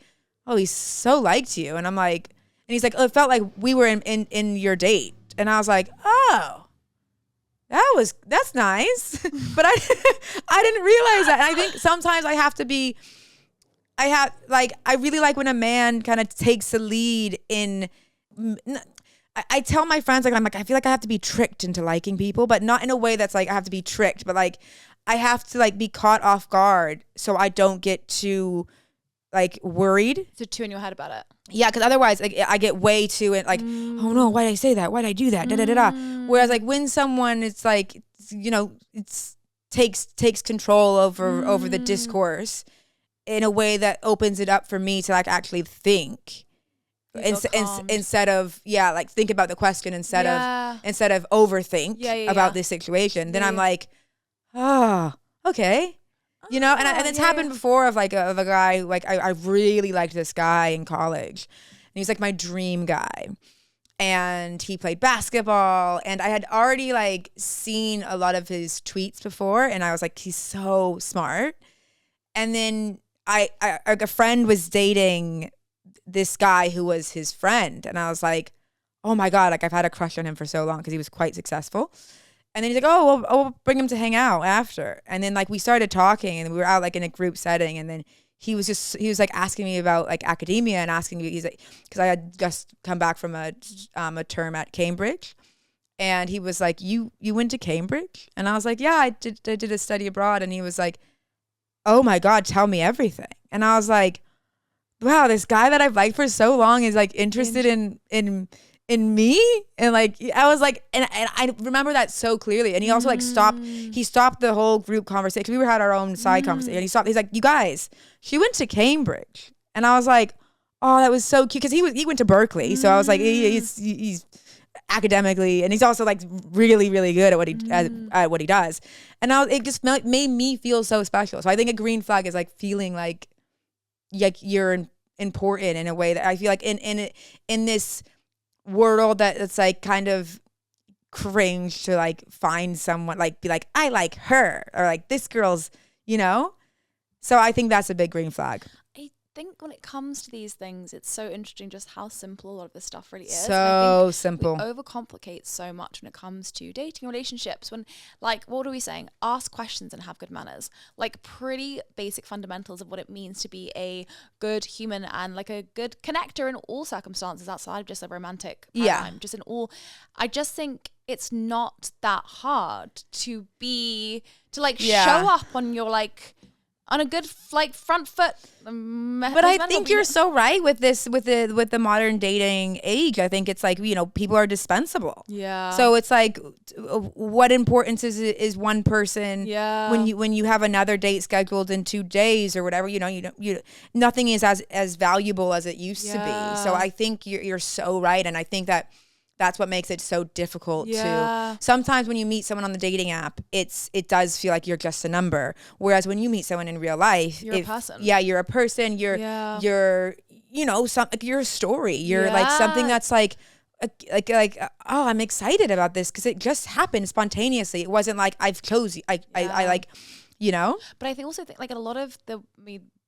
oh, he so liked you. And I'm like, and he's like, oh, it felt like we were in your date. And I was like, oh, that's nice. But I didn't realize that. And I think sometimes I really like when a man kind of takes the lead in, I tell my friends, like, I'm like, I feel like I have to be tricked into liking people, but not in a way that's like, I have to be tricked, but like, I have to like be caught off guard so I don't get too like worried. So too in your head about it. Yeah, because otherwise like, I get way too like, oh no, why did I say that? Why did I do that? Whereas like when someone it's like, you know, it's takes control over the discourse in a way that opens it up for me to like actually think. Instead of like think about the question instead of overthink about this situation, then I'm like, oh, okay. You know, and it's happened before of like of a guy, like I really liked this guy in college and he's like my dream guy and he played basketball and I had already like seen a lot of his tweets before and I was like, he's so smart. And then a friend was dating this guy who was his friend and I was like, oh my God, like I've had a crush on him for so long because he was quite successful. And then he's like, oh, well, I'll bring him to hang out after. And then like we started talking and we were out like in a group setting. And then he was like asking me about like academia and asking me, he's like, because I had just come back from a term at Cambridge. And he was like, you went to Cambridge? And I was like, yeah, I did a study abroad. And he was like, oh my God, tell me everything. And I was like, wow, this guy that I've liked for so long is like interested in me. And like I was like, and I remember that so clearly. And he also like stopped the whole group conversation. We had our own side conversation. And he's like, you guys, she went to Cambridge. And I was like, oh, that was so cute because he went to Berkeley. So I was like, he's academically, and he's also like really, really good at what he does. And it just made me feel so special. So I think a green flag is like feeling like you're important in a way that I feel like in this world that it's like kind of cringe to like find someone like be like, I like her, or like this girl's, you know. So I think that's a big green flag. think when it comes to these things, it's so interesting just how simple a lot of this stuff really is. So simple. We overcomplicate so much when it comes to dating relationships. When, like, what are we saying? Ask questions and have good manners. Like, pretty basic fundamentals of what it means to be a good human and like a good connector in all circumstances outside of just a romantic paradigm. Just in all, I just think it's not that hard to show up on your like on a good like front foot. But I think you're so right with this, with the modern dating age. I think it's like, you know, people are dispensable. Yeah. So it's like, what importance is one person? Yeah. When you have another date scheduled in 2 days or whatever, you nothing is as valuable as it used to be. So I think you're so right, and I think that's what makes it so difficult to. Sometimes when you meet someone on the dating app, it does feel like you're just a number. Whereas when you meet someone in real life, you're a person. Yeah, you're a person. You're you're a story. You're like something that's like oh, I'm excited about this because it just happened spontaneously. It wasn't like I've chosen. I like, you know. But I think like a lot of the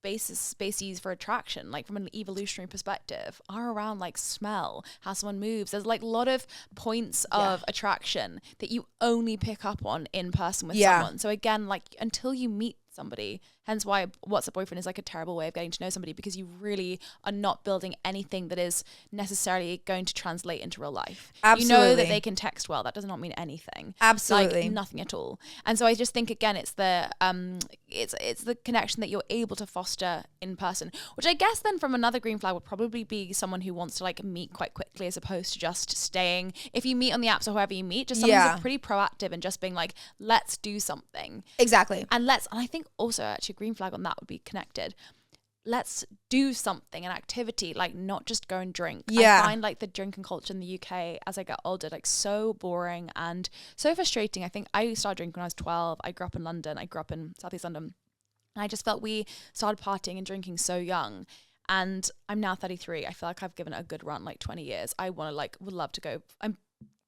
bases for attraction, like from an evolutionary perspective, are around like smell, how someone moves. There's like a lot of points of attraction that you only pick up on in person with someone. So again, like until you meet somebody, hence why What's a Boyfriend is like a terrible way of getting to know somebody, because you really are not building anything that is necessarily going to translate into real life. Absolutely. You know that they can text well. That does not mean anything. Absolutely. Like nothing at all. And so I just think again, it's the connection that you're able to foster in person, which I guess then from another green flag would probably be someone who wants to like meet quite quickly as opposed to just staying. If you meet on the apps or whoever you meet, just someone who's pretty proactive and just being like, let's do something. Exactly. And I think also actually a green flag on that would be connected. Let's do something, an activity, like not just go and drink. I find like the drinking culture in the UK as I get older, like so boring and so frustrating. I think I started drinking when I was 12. I grew up in London. I grew up in Southeast London. And I just felt we started partying and drinking so young. And I'm now 33. I feel like I've given it a good run, like 20 years. I want to would love to go. I'm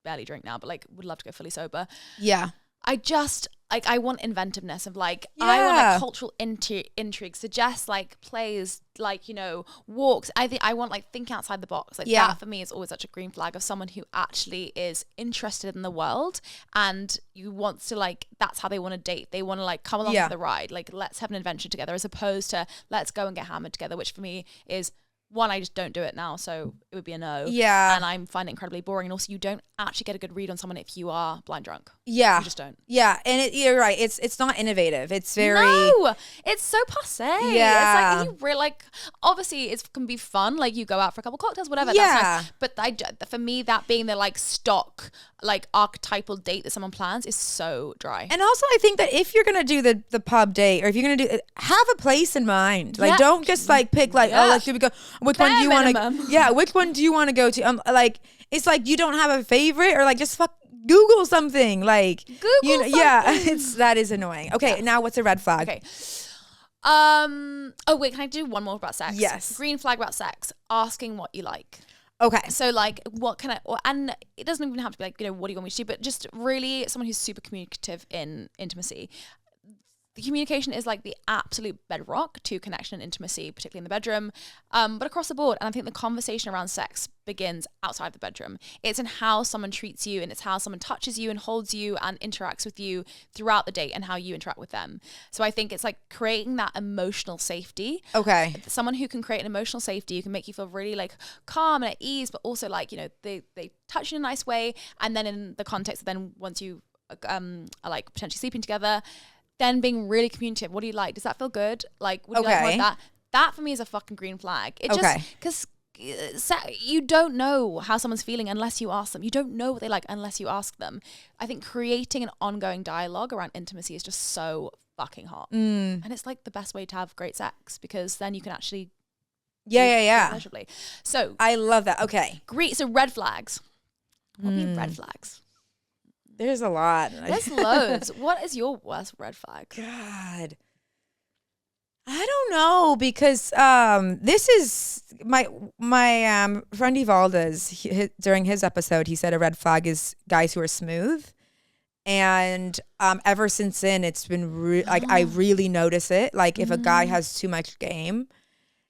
barely drink now, but like would love to go fully sober. Yeah. I just like, I want inventiveness of like, I want like cultural intrigue, suggest like plays, like, you know, walks. I think I want like think outside the box. Like that for me is always such a green flag of someone who actually is interested in the world and you want to like, that's how they want to date. They want to like come along for the ride. Like, let's have an adventure together as opposed to let's go and get hammered together, which for me is, one, I just don't do it now, so it would be a no. Yeah. And I'm finding it incredibly boring. And also, you don't actually get a good read on someone if you are blind drunk. Yeah. You just don't. Yeah. And you're right. It's not innovative. It's very... No! It's so passé. Yeah. It's like, you really, like, obviously, it can be fun. Like, you go out for a couple cocktails, whatever. Yeah. That's nice. But for me, that being the, like, stock, like, archetypal date that someone plans is so dry. And also, I think that if you're going to do the pub date, or if you're going to do... Have a place in mind. Like, don't just, like, pick, like, oh, let's do we go... Which one do you want to? Yeah, which one do you want to go to? Like, it's like you don't have a favorite, or like just Google something. Like Google something. Yeah, that is annoying. Okay, now what's a red flag? Okay. Oh wait, can I do one more about sex? Yes. Green flag about sex: asking what you like. Okay. So like, what can and it doesn't even have to be like, you know, what do you want me to do? But just really someone who's super communicative in intimacy. The communication is like the absolute bedrock to connection and intimacy, particularly in the bedroom, but across the board. And I think the conversation around sex begins outside the bedroom. It's in how someone treats you, and it's how someone touches you and holds you and interacts with you throughout the date and how you interact with them. So I think it's like creating that emotional safety. Okay. Someone who can create an emotional safety, who can make you feel really like calm and at ease, but also like, you know, they touch you in a nice way. And then in the context of then once you are like potentially sleeping together, then being really communicative. What do you like? Does that feel good? Like, would you like more of that? That for me is a fucking green flag. It just, because you don't know how someone's feeling unless you ask them. You don't know what they like unless you ask them. I think creating an ongoing dialogue around intimacy is just so fucking hot. And it's like the best way to have great sex, because then you can actually pleasurably. So I love that. Okay. Great. So red flags. What mean red flags? There's a lot. There's loads. What is your worst red flag? God, I don't know, because this is my friend Evalda's. During his episode, he said a red flag is guys who are smooth, and ever since then, it's been like I really notice it. Like if a guy has too much game,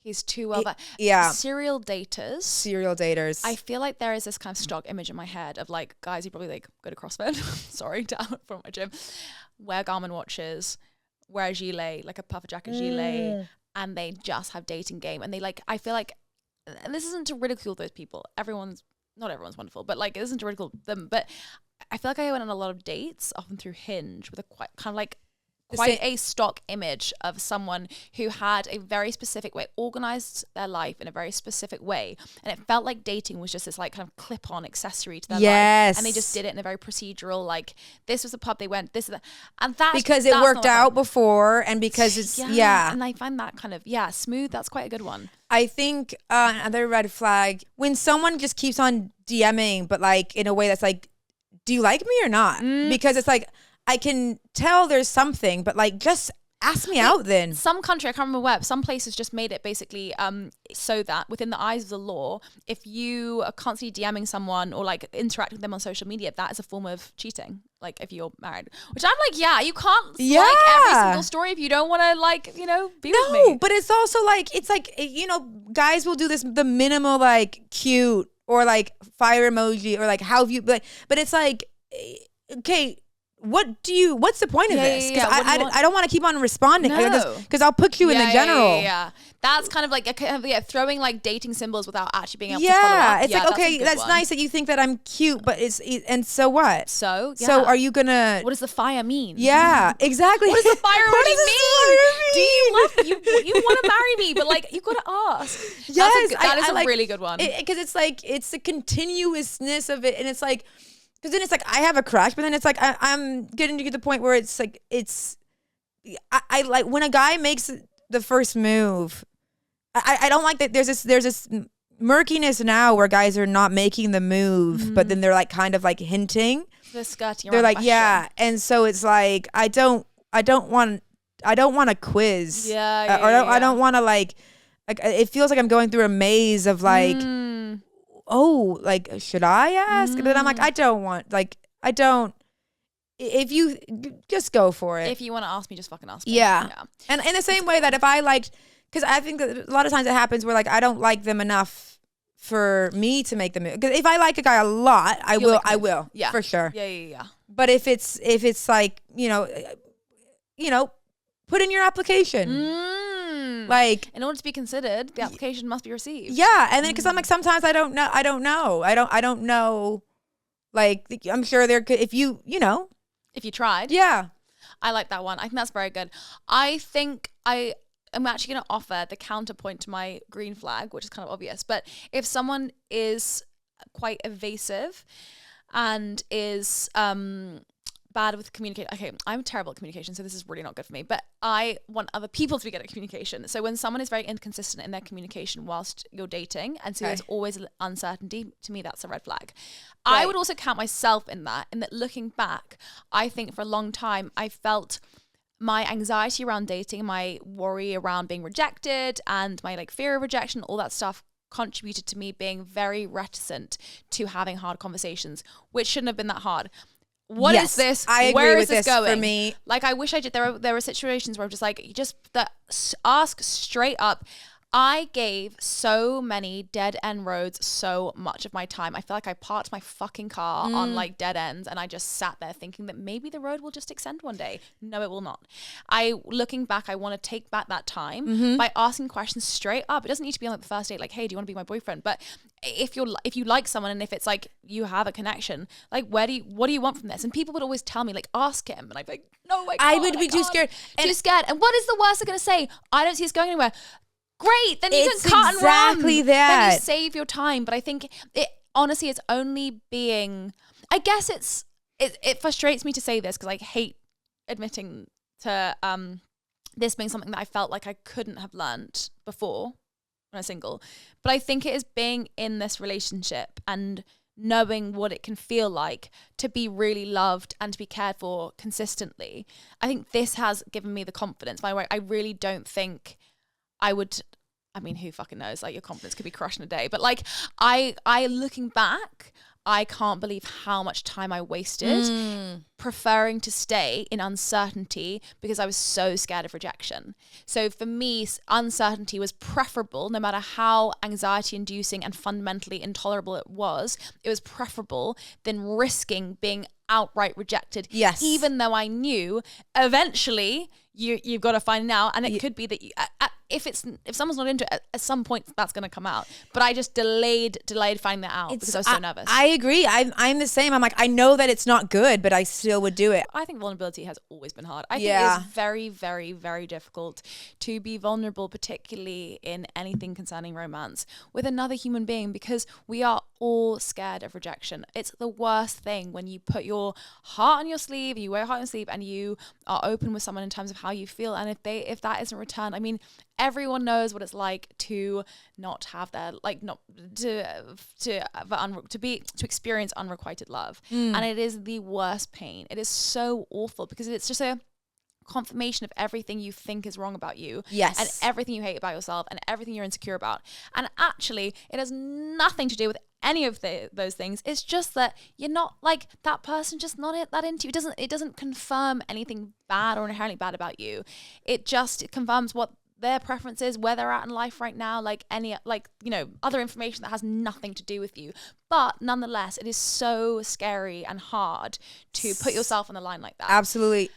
He's too well. Yeah. Serial daters. I feel like there is this kind of stock image in my head of like guys who probably like go to CrossFit. Sorry, down from my gym. Wear Garmin watches, wear a gilet, like a puffer jacket gilet, and they just have dating game. And they like, I feel like, and this isn't to ridicule those people. Not everyone's wonderful, but like it isn't to ridicule them. But I feel like I went on a lot of dates, often through Hinge, with a quite a stock image of someone who had a very specific way, organized their life in a very specific way. And it felt like dating was just this like kind of clip-on accessory to their life. And they just did it in a very procedural, like this was the pub they went, this is that. And because it worked out before and because it's, And I find that kind of, smooth. That's quite a good one. I think another red flag, when someone just keeps on DMing, but like in a way that's like, do you like me or not? Because it's like, I can tell there's something, but like just ask me out then. Some country, I can't remember where, some places just made it basically so that within the eyes of the law, if you are constantly DMing someone or like interacting with them on social media, that is a form of cheating. Like if you're married, which I'm like, you can't like every single story if you don't want to like, be with me. No, but it's also like, guys will do this, the minimal like cute or like fire emoji or like how have you, but it's like, okay, what's the point of this? Because I don't want to keep on responding because I'll put you in the general. Yeah. That's kind of like throwing like dating symbols without actually being able to follow up. It's like, okay, that's nice that you think that I'm cute, but and so what? So are you gonna? What does the fire mean? Yeah, exactly. What does the fire mean? Do you love you want to marry me? But like you gotta ask. Yes, that is a really good one. Because it's like it's the continuousness of it, and it's like. Because then it's like, I have a crush, but then it's like, I'm getting to the point where it's like, I like when a guy makes the first move, I don't like that there's this murkiness now where guys are not making the move, but then they're like kind of like hinting. They're skirting. They're like, and so it's like, I don't want a quiz. I don't want to like, it feels like I'm going through a maze of like, oh, like, should I ask? And then I'm like, if you just go for it. If you want to ask me, just fucking ask me. Yeah. And in the same way that if I liked, because I think that a lot of times it happens where like, I don't like them enough for me to make the move. Because if I like a guy a lot, I will. Yeah. For sure. Yeah. But if it's like, put in your application. Like, in order to be considered, the application must be received. Yeah, and then because I'm like, sometimes I don't know. Like, I'm sure there could, if you tried. Yeah, I like that one. I think that's very good. I think I'm actually going to offer the counterpoint to my green flag, which is kind of obvious. But if someone is quite evasive and is bad with communication. Okay, I'm terrible at communication, so this is really not good for me. But I want other people to be good at communication. So when someone is very inconsistent in their communication whilst you're dating, and so there's always uncertainty, to me that's a red flag. Right. I would also count myself in that looking back, I think for a long time I felt my anxiety around dating, my worry around being rejected, and my like fear of rejection, all that stuff contributed to me being very reticent to having hard conversations, which shouldn't have been that hard. What is this? I agree Where with is this this going? For me. Like, I wish I did. There were situations where I'm just like, ask straight up. I gave so many dead end roads so much of my time. I feel like I parked my fucking car on like dead ends, and I just sat there thinking that maybe the road will just extend one day. No, it will not. Looking back, I want to take back that time by asking questions straight up. It doesn't need to be on like the first date, like, hey, do you want to be my boyfriend? But if you like someone, and if it's like you have a connection, like what do you want from this? And people would always tell me like, ask him, and I'd be like, no, I would be too scared. Too scared. And what is the worst they're gonna say? I don't see us going anywhere. Great, then you can cut and run. Exactly that. Then you save your time. But I think honestly, it's only being. I guess it frustrates me to say this because I hate admitting to this being something that I felt like I couldn't have learned before when I was single. But I think it is being in this relationship and knowing what it can feel like to be really loved and to be cared for consistently. I think this has given me the confidence. By the way, I really don't think I would. I mean, who fucking knows? Like, your confidence could be crushed in a day. But like, I looking back, I can't believe how much time I wasted preferring to stay in uncertainty because I was so scared of rejection. So for me, uncertainty was preferable, no matter how anxiety inducing and fundamentally intolerable it was preferable than risking being outright rejected. Yes. Even though I knew eventually you've got to find out, and it could be that if someone's not into it, at some point that's going to come out. But I just delayed finding that out because I was so nervous. I agree. I'm the same. I'm like, I know that it's not good, but I still would do it. I think vulnerability has always been hard. I think it's very, very, very difficult to be vulnerable, particularly in anything concerning romance with another human being, because we are all scared of rejection. It's the worst thing when you put your heart on your sleeve, you wear your heart on your sleeve, and you are open with someone in terms of how you feel. And if that isn't returned, I mean, everyone knows what it's like to not have their, like, not to experience unrequited love. And it is the worst pain. It is so awful because it's just a confirmation of everything you think is wrong about you. Yes. And everything you hate about yourself and everything you're insecure about. And actually, it has nothing to do with any of those things. It's just that you're not, like, that person just not that into you. It doesn't confirm anything bad or inherently bad about you. It confirms what their preferences, where they're at in life right now, like any, like, you know, other information that has nothing to do with you. But nonetheless, it is so scary and hard to put yourself on the line like that. Absolutely.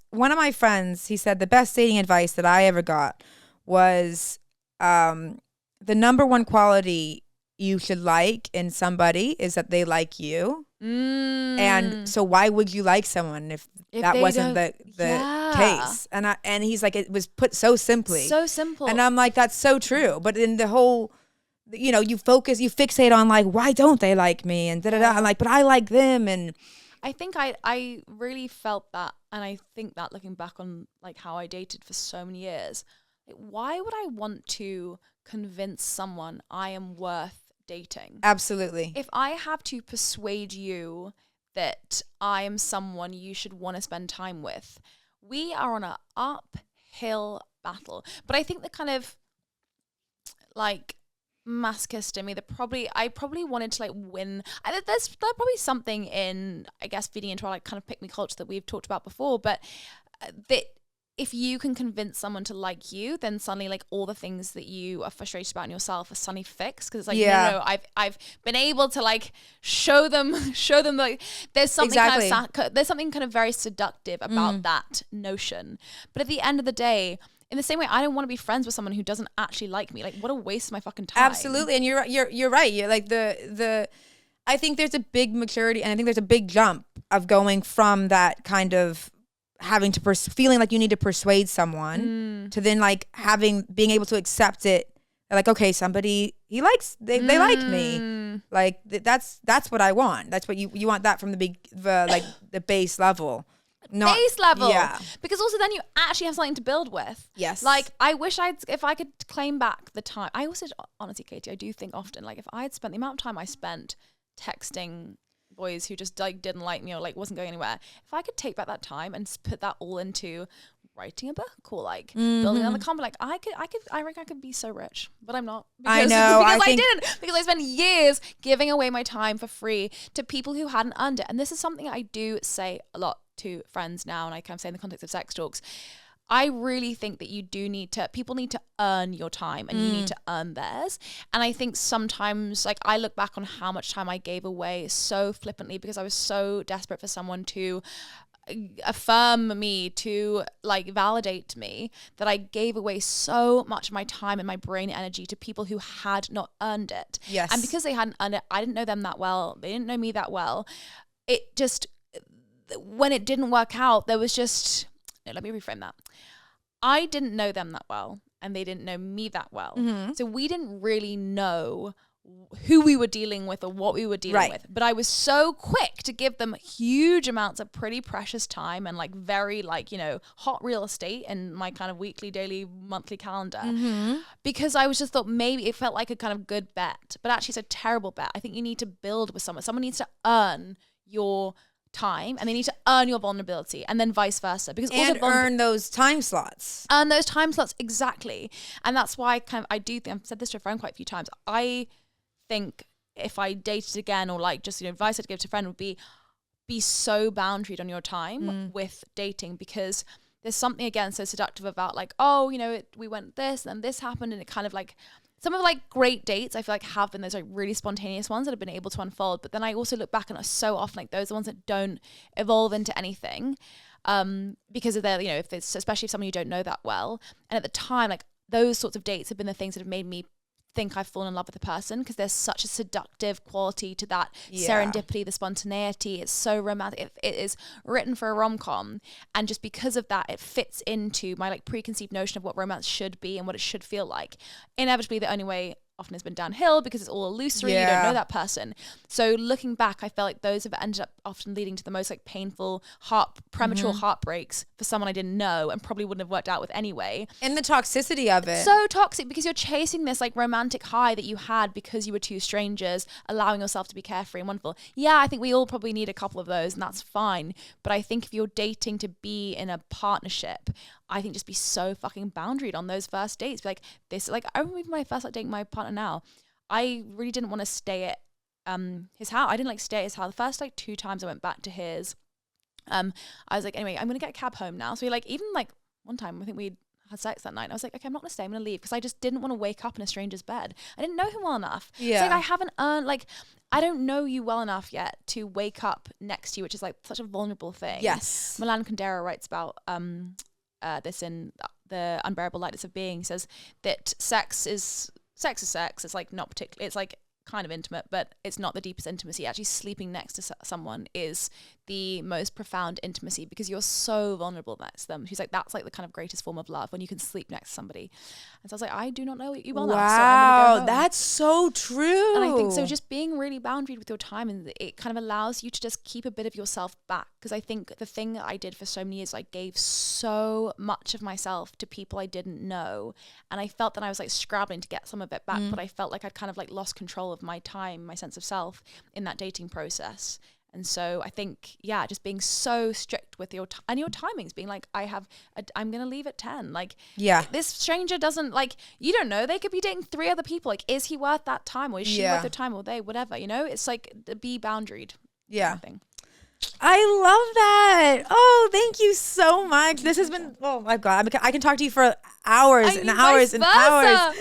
One of my friends, he said the best dating advice that I ever got was the number one quality you should like in somebody is that they like you. And so why would you like someone if that wasn't the case? And he's like, it was put so simply. So simple. And I'm like, that's so true. But in the whole, you know, you fixate on, like, why don't they like me? And da-da-da. I'm like, but I like them. And I think I really felt that. And I think that looking back on, like, how I dated for so many years, like, why would I want to convince someone I am worth dating? Absolutely. If I have to persuade you that I am someone you should want to spend time with, we are on an uphill battle. But I think the kind of, like, masochist in me, I probably wanted to, like, win. There's probably something in, I guess, feeding into our, like, kind of pick me culture that we've talked about before, but that if you can convince someone to like you, then suddenly, like, all the things that you are frustrated about in yourself are suddenly fixed. Because it's like, no, I've been able to, like, show them like there's something there's something kind of very seductive about that notion. But at the end of the day, in the same way, I don't want to be friends with someone who doesn't actually like me. Like, what a waste of my fucking time. Absolutely. And you're right. You're like I think there's a big maturity, and I think there's a big jump of going from that kind of having to feeling like you need to persuade someone to then, like, being able to accept it. Like, okay, somebody they like me. Like, that's what I want. That's what you want, that from the base level. Base level. Yeah. Because also then you actually have something to build with. Yes. Like, I wish if I could claim back the time. I also, honestly, Katie, I do think often, like, if I had spent the amount of time I spent texting boys who just, like, didn't like me or, like, wasn't going anywhere, if I could take back that time and put that all into writing a book or, like, building on the company, like, I reckon I could be so rich, but I'm not. I know. Because I spent years giving away my time for free to people who hadn't earned it. And this is something I do say a lot to friends now, and I kind of say in the context of sex talks. I really think that people need to earn your time, and you need to earn theirs. And I think sometimes, like, I look back on how much time I gave away so flippantly because I was so desperate for someone to affirm me, to, like, validate me, that I gave away so much of my time and my brain energy to people who had not earned it. Yes. And because they hadn't earned it, I didn't know them that well. They didn't know me that well. It just, when it didn't work out, there was just, no, let me reframe that. I didn't know them that well, and they didn't know me that well. So we didn't really know who we were dealing with or what we were dealing with. But I was so quick to give them huge amounts of pretty precious time and, like, very, like, you know, hot real estate in my kind of weekly, daily, monthly calendar. Because I was just thought maybe it felt like a kind of good bet. But actually it's a terrible bet. I think you need to build with someone. Someone needs to earn your time, and they need to earn your vulnerability, and then vice versa. Because and also earn those time slots. Earn those time slots, exactly. And that's why I do think, I've said this to a friend quite a few times, I think if I dated again, or like just, advice I'd give to a friend would be so boundaried on your time with dating, because there's something, again, so seductive about like, oh, we went this and this happened, and it kind of like, some of like great dates I feel like have been those like really spontaneous ones that have been able to unfold. But then I also look back and so often like those are the ones that don't evolve into anything, because of their, if it's, especially if someone you don't know that well. And at the time, like those sorts of dates have been the things that have made me think I've fallen in love with a person, because there's such a seductive quality to that serendipity, the spontaneity. It's so romantic. It is written for a rom-com, and just because of that, it fits into my like preconceived notion of what romance should be and what it should feel like. Inevitably, the only way often has been downhill, because it's all illusory. You don't know that person. So looking back, I felt like those have ended up often leading to the most like painful premature heartbreaks for someone I didn't know and probably wouldn't have worked out with anyway. And the toxicity of it. So toxic, because you're chasing this like romantic high that you had because you were two strangers, allowing yourself to be carefree and wonderful. Yeah, I think we all probably need a couple of those, and that's fine. But I think if you're dating to be in a partnership, I think just be so fucking boundaried on those first dates. Be like, this, like, I remember my first like dating my partner now, I really didn't want to stay at his house. I didn't like stay at his house. The first like 2 times I went back to his, I was like, anyway, I'm gonna get a cab home now. So we like, even like one time I think we had sex that night, and I was like, okay, I'm not gonna stay, I'm gonna leave, because I just didn't want to wake up in a stranger's bed. I didn't know him well enough. It's like I haven't earned, like, I don't know you well enough yet to wake up next to you, which is like such a vulnerable thing. Yes. Milan Kundera writes about this in The Unbearable Lightness of Being. He says that sex is sex. It's like not particularly, it's like kind of intimate, but it's not the deepest intimacy. Actually sleeping next to someone is the most profound intimacy, because you're so vulnerable next to them. She's like, that's like the kind of greatest form of love, when you can sleep next to somebody. And so I was like, I do not know you well enough, so I'm gonna go home. That's so true. And I think so, just being really boundaried with your time, and it kind of allows you to just keep a bit of yourself back. Because I think the thing that I did for so many years, I gave so much of myself to people I didn't know, and I felt that I was like scrabbling to get some of it back, but I felt like I'd kind of like lost control of my time, my sense of self in that dating process. And so I think, just being so strict with your timings, being like, I'm going to leave at 10. Like, this stranger doesn't, like, you don't know, they could be dating 3 other people. Like, is he worth that time, or is she worth the time, or they, whatever, it's like, be boundaried. Yeah. I love that. Oh, thank you so much. This has been, oh my God, I can talk to you for hours and hours and hours.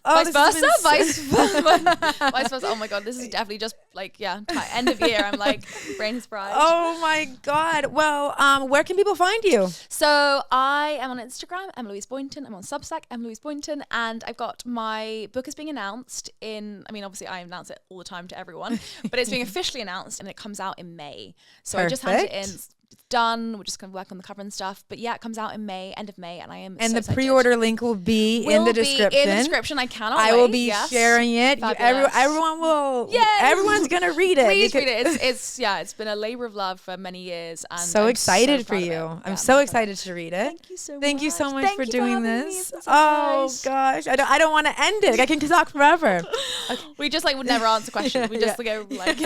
Oh, vice versa. Oh my God, this is definitely just like, end of year. I'm like, brain is fried. Oh my God. Well, where can people find you? So I am on Instagram, Emma-Louise Boynton. I'm on Substack, Emma-Louise Boynton. And I've got my book is being announced obviously I announce it all the time to everyone, but it's being officially announced, and it comes out in May. So I just handed it in. It's done. We're just going to work on the cover and stuff. But it comes out in May, end of May, and I am so excited. Pre-order link will be in the description. I cannot wait. I will be sharing it. Everyone will. Yes. Everyone's going to read it. Please read it. It's been a labor of love for many years. And so excited for you. I'm so excited to read it. Thank you so much for doing this. Oh gosh, I don't want to end it. I can talk forever. We just would never answer questions. We just go like.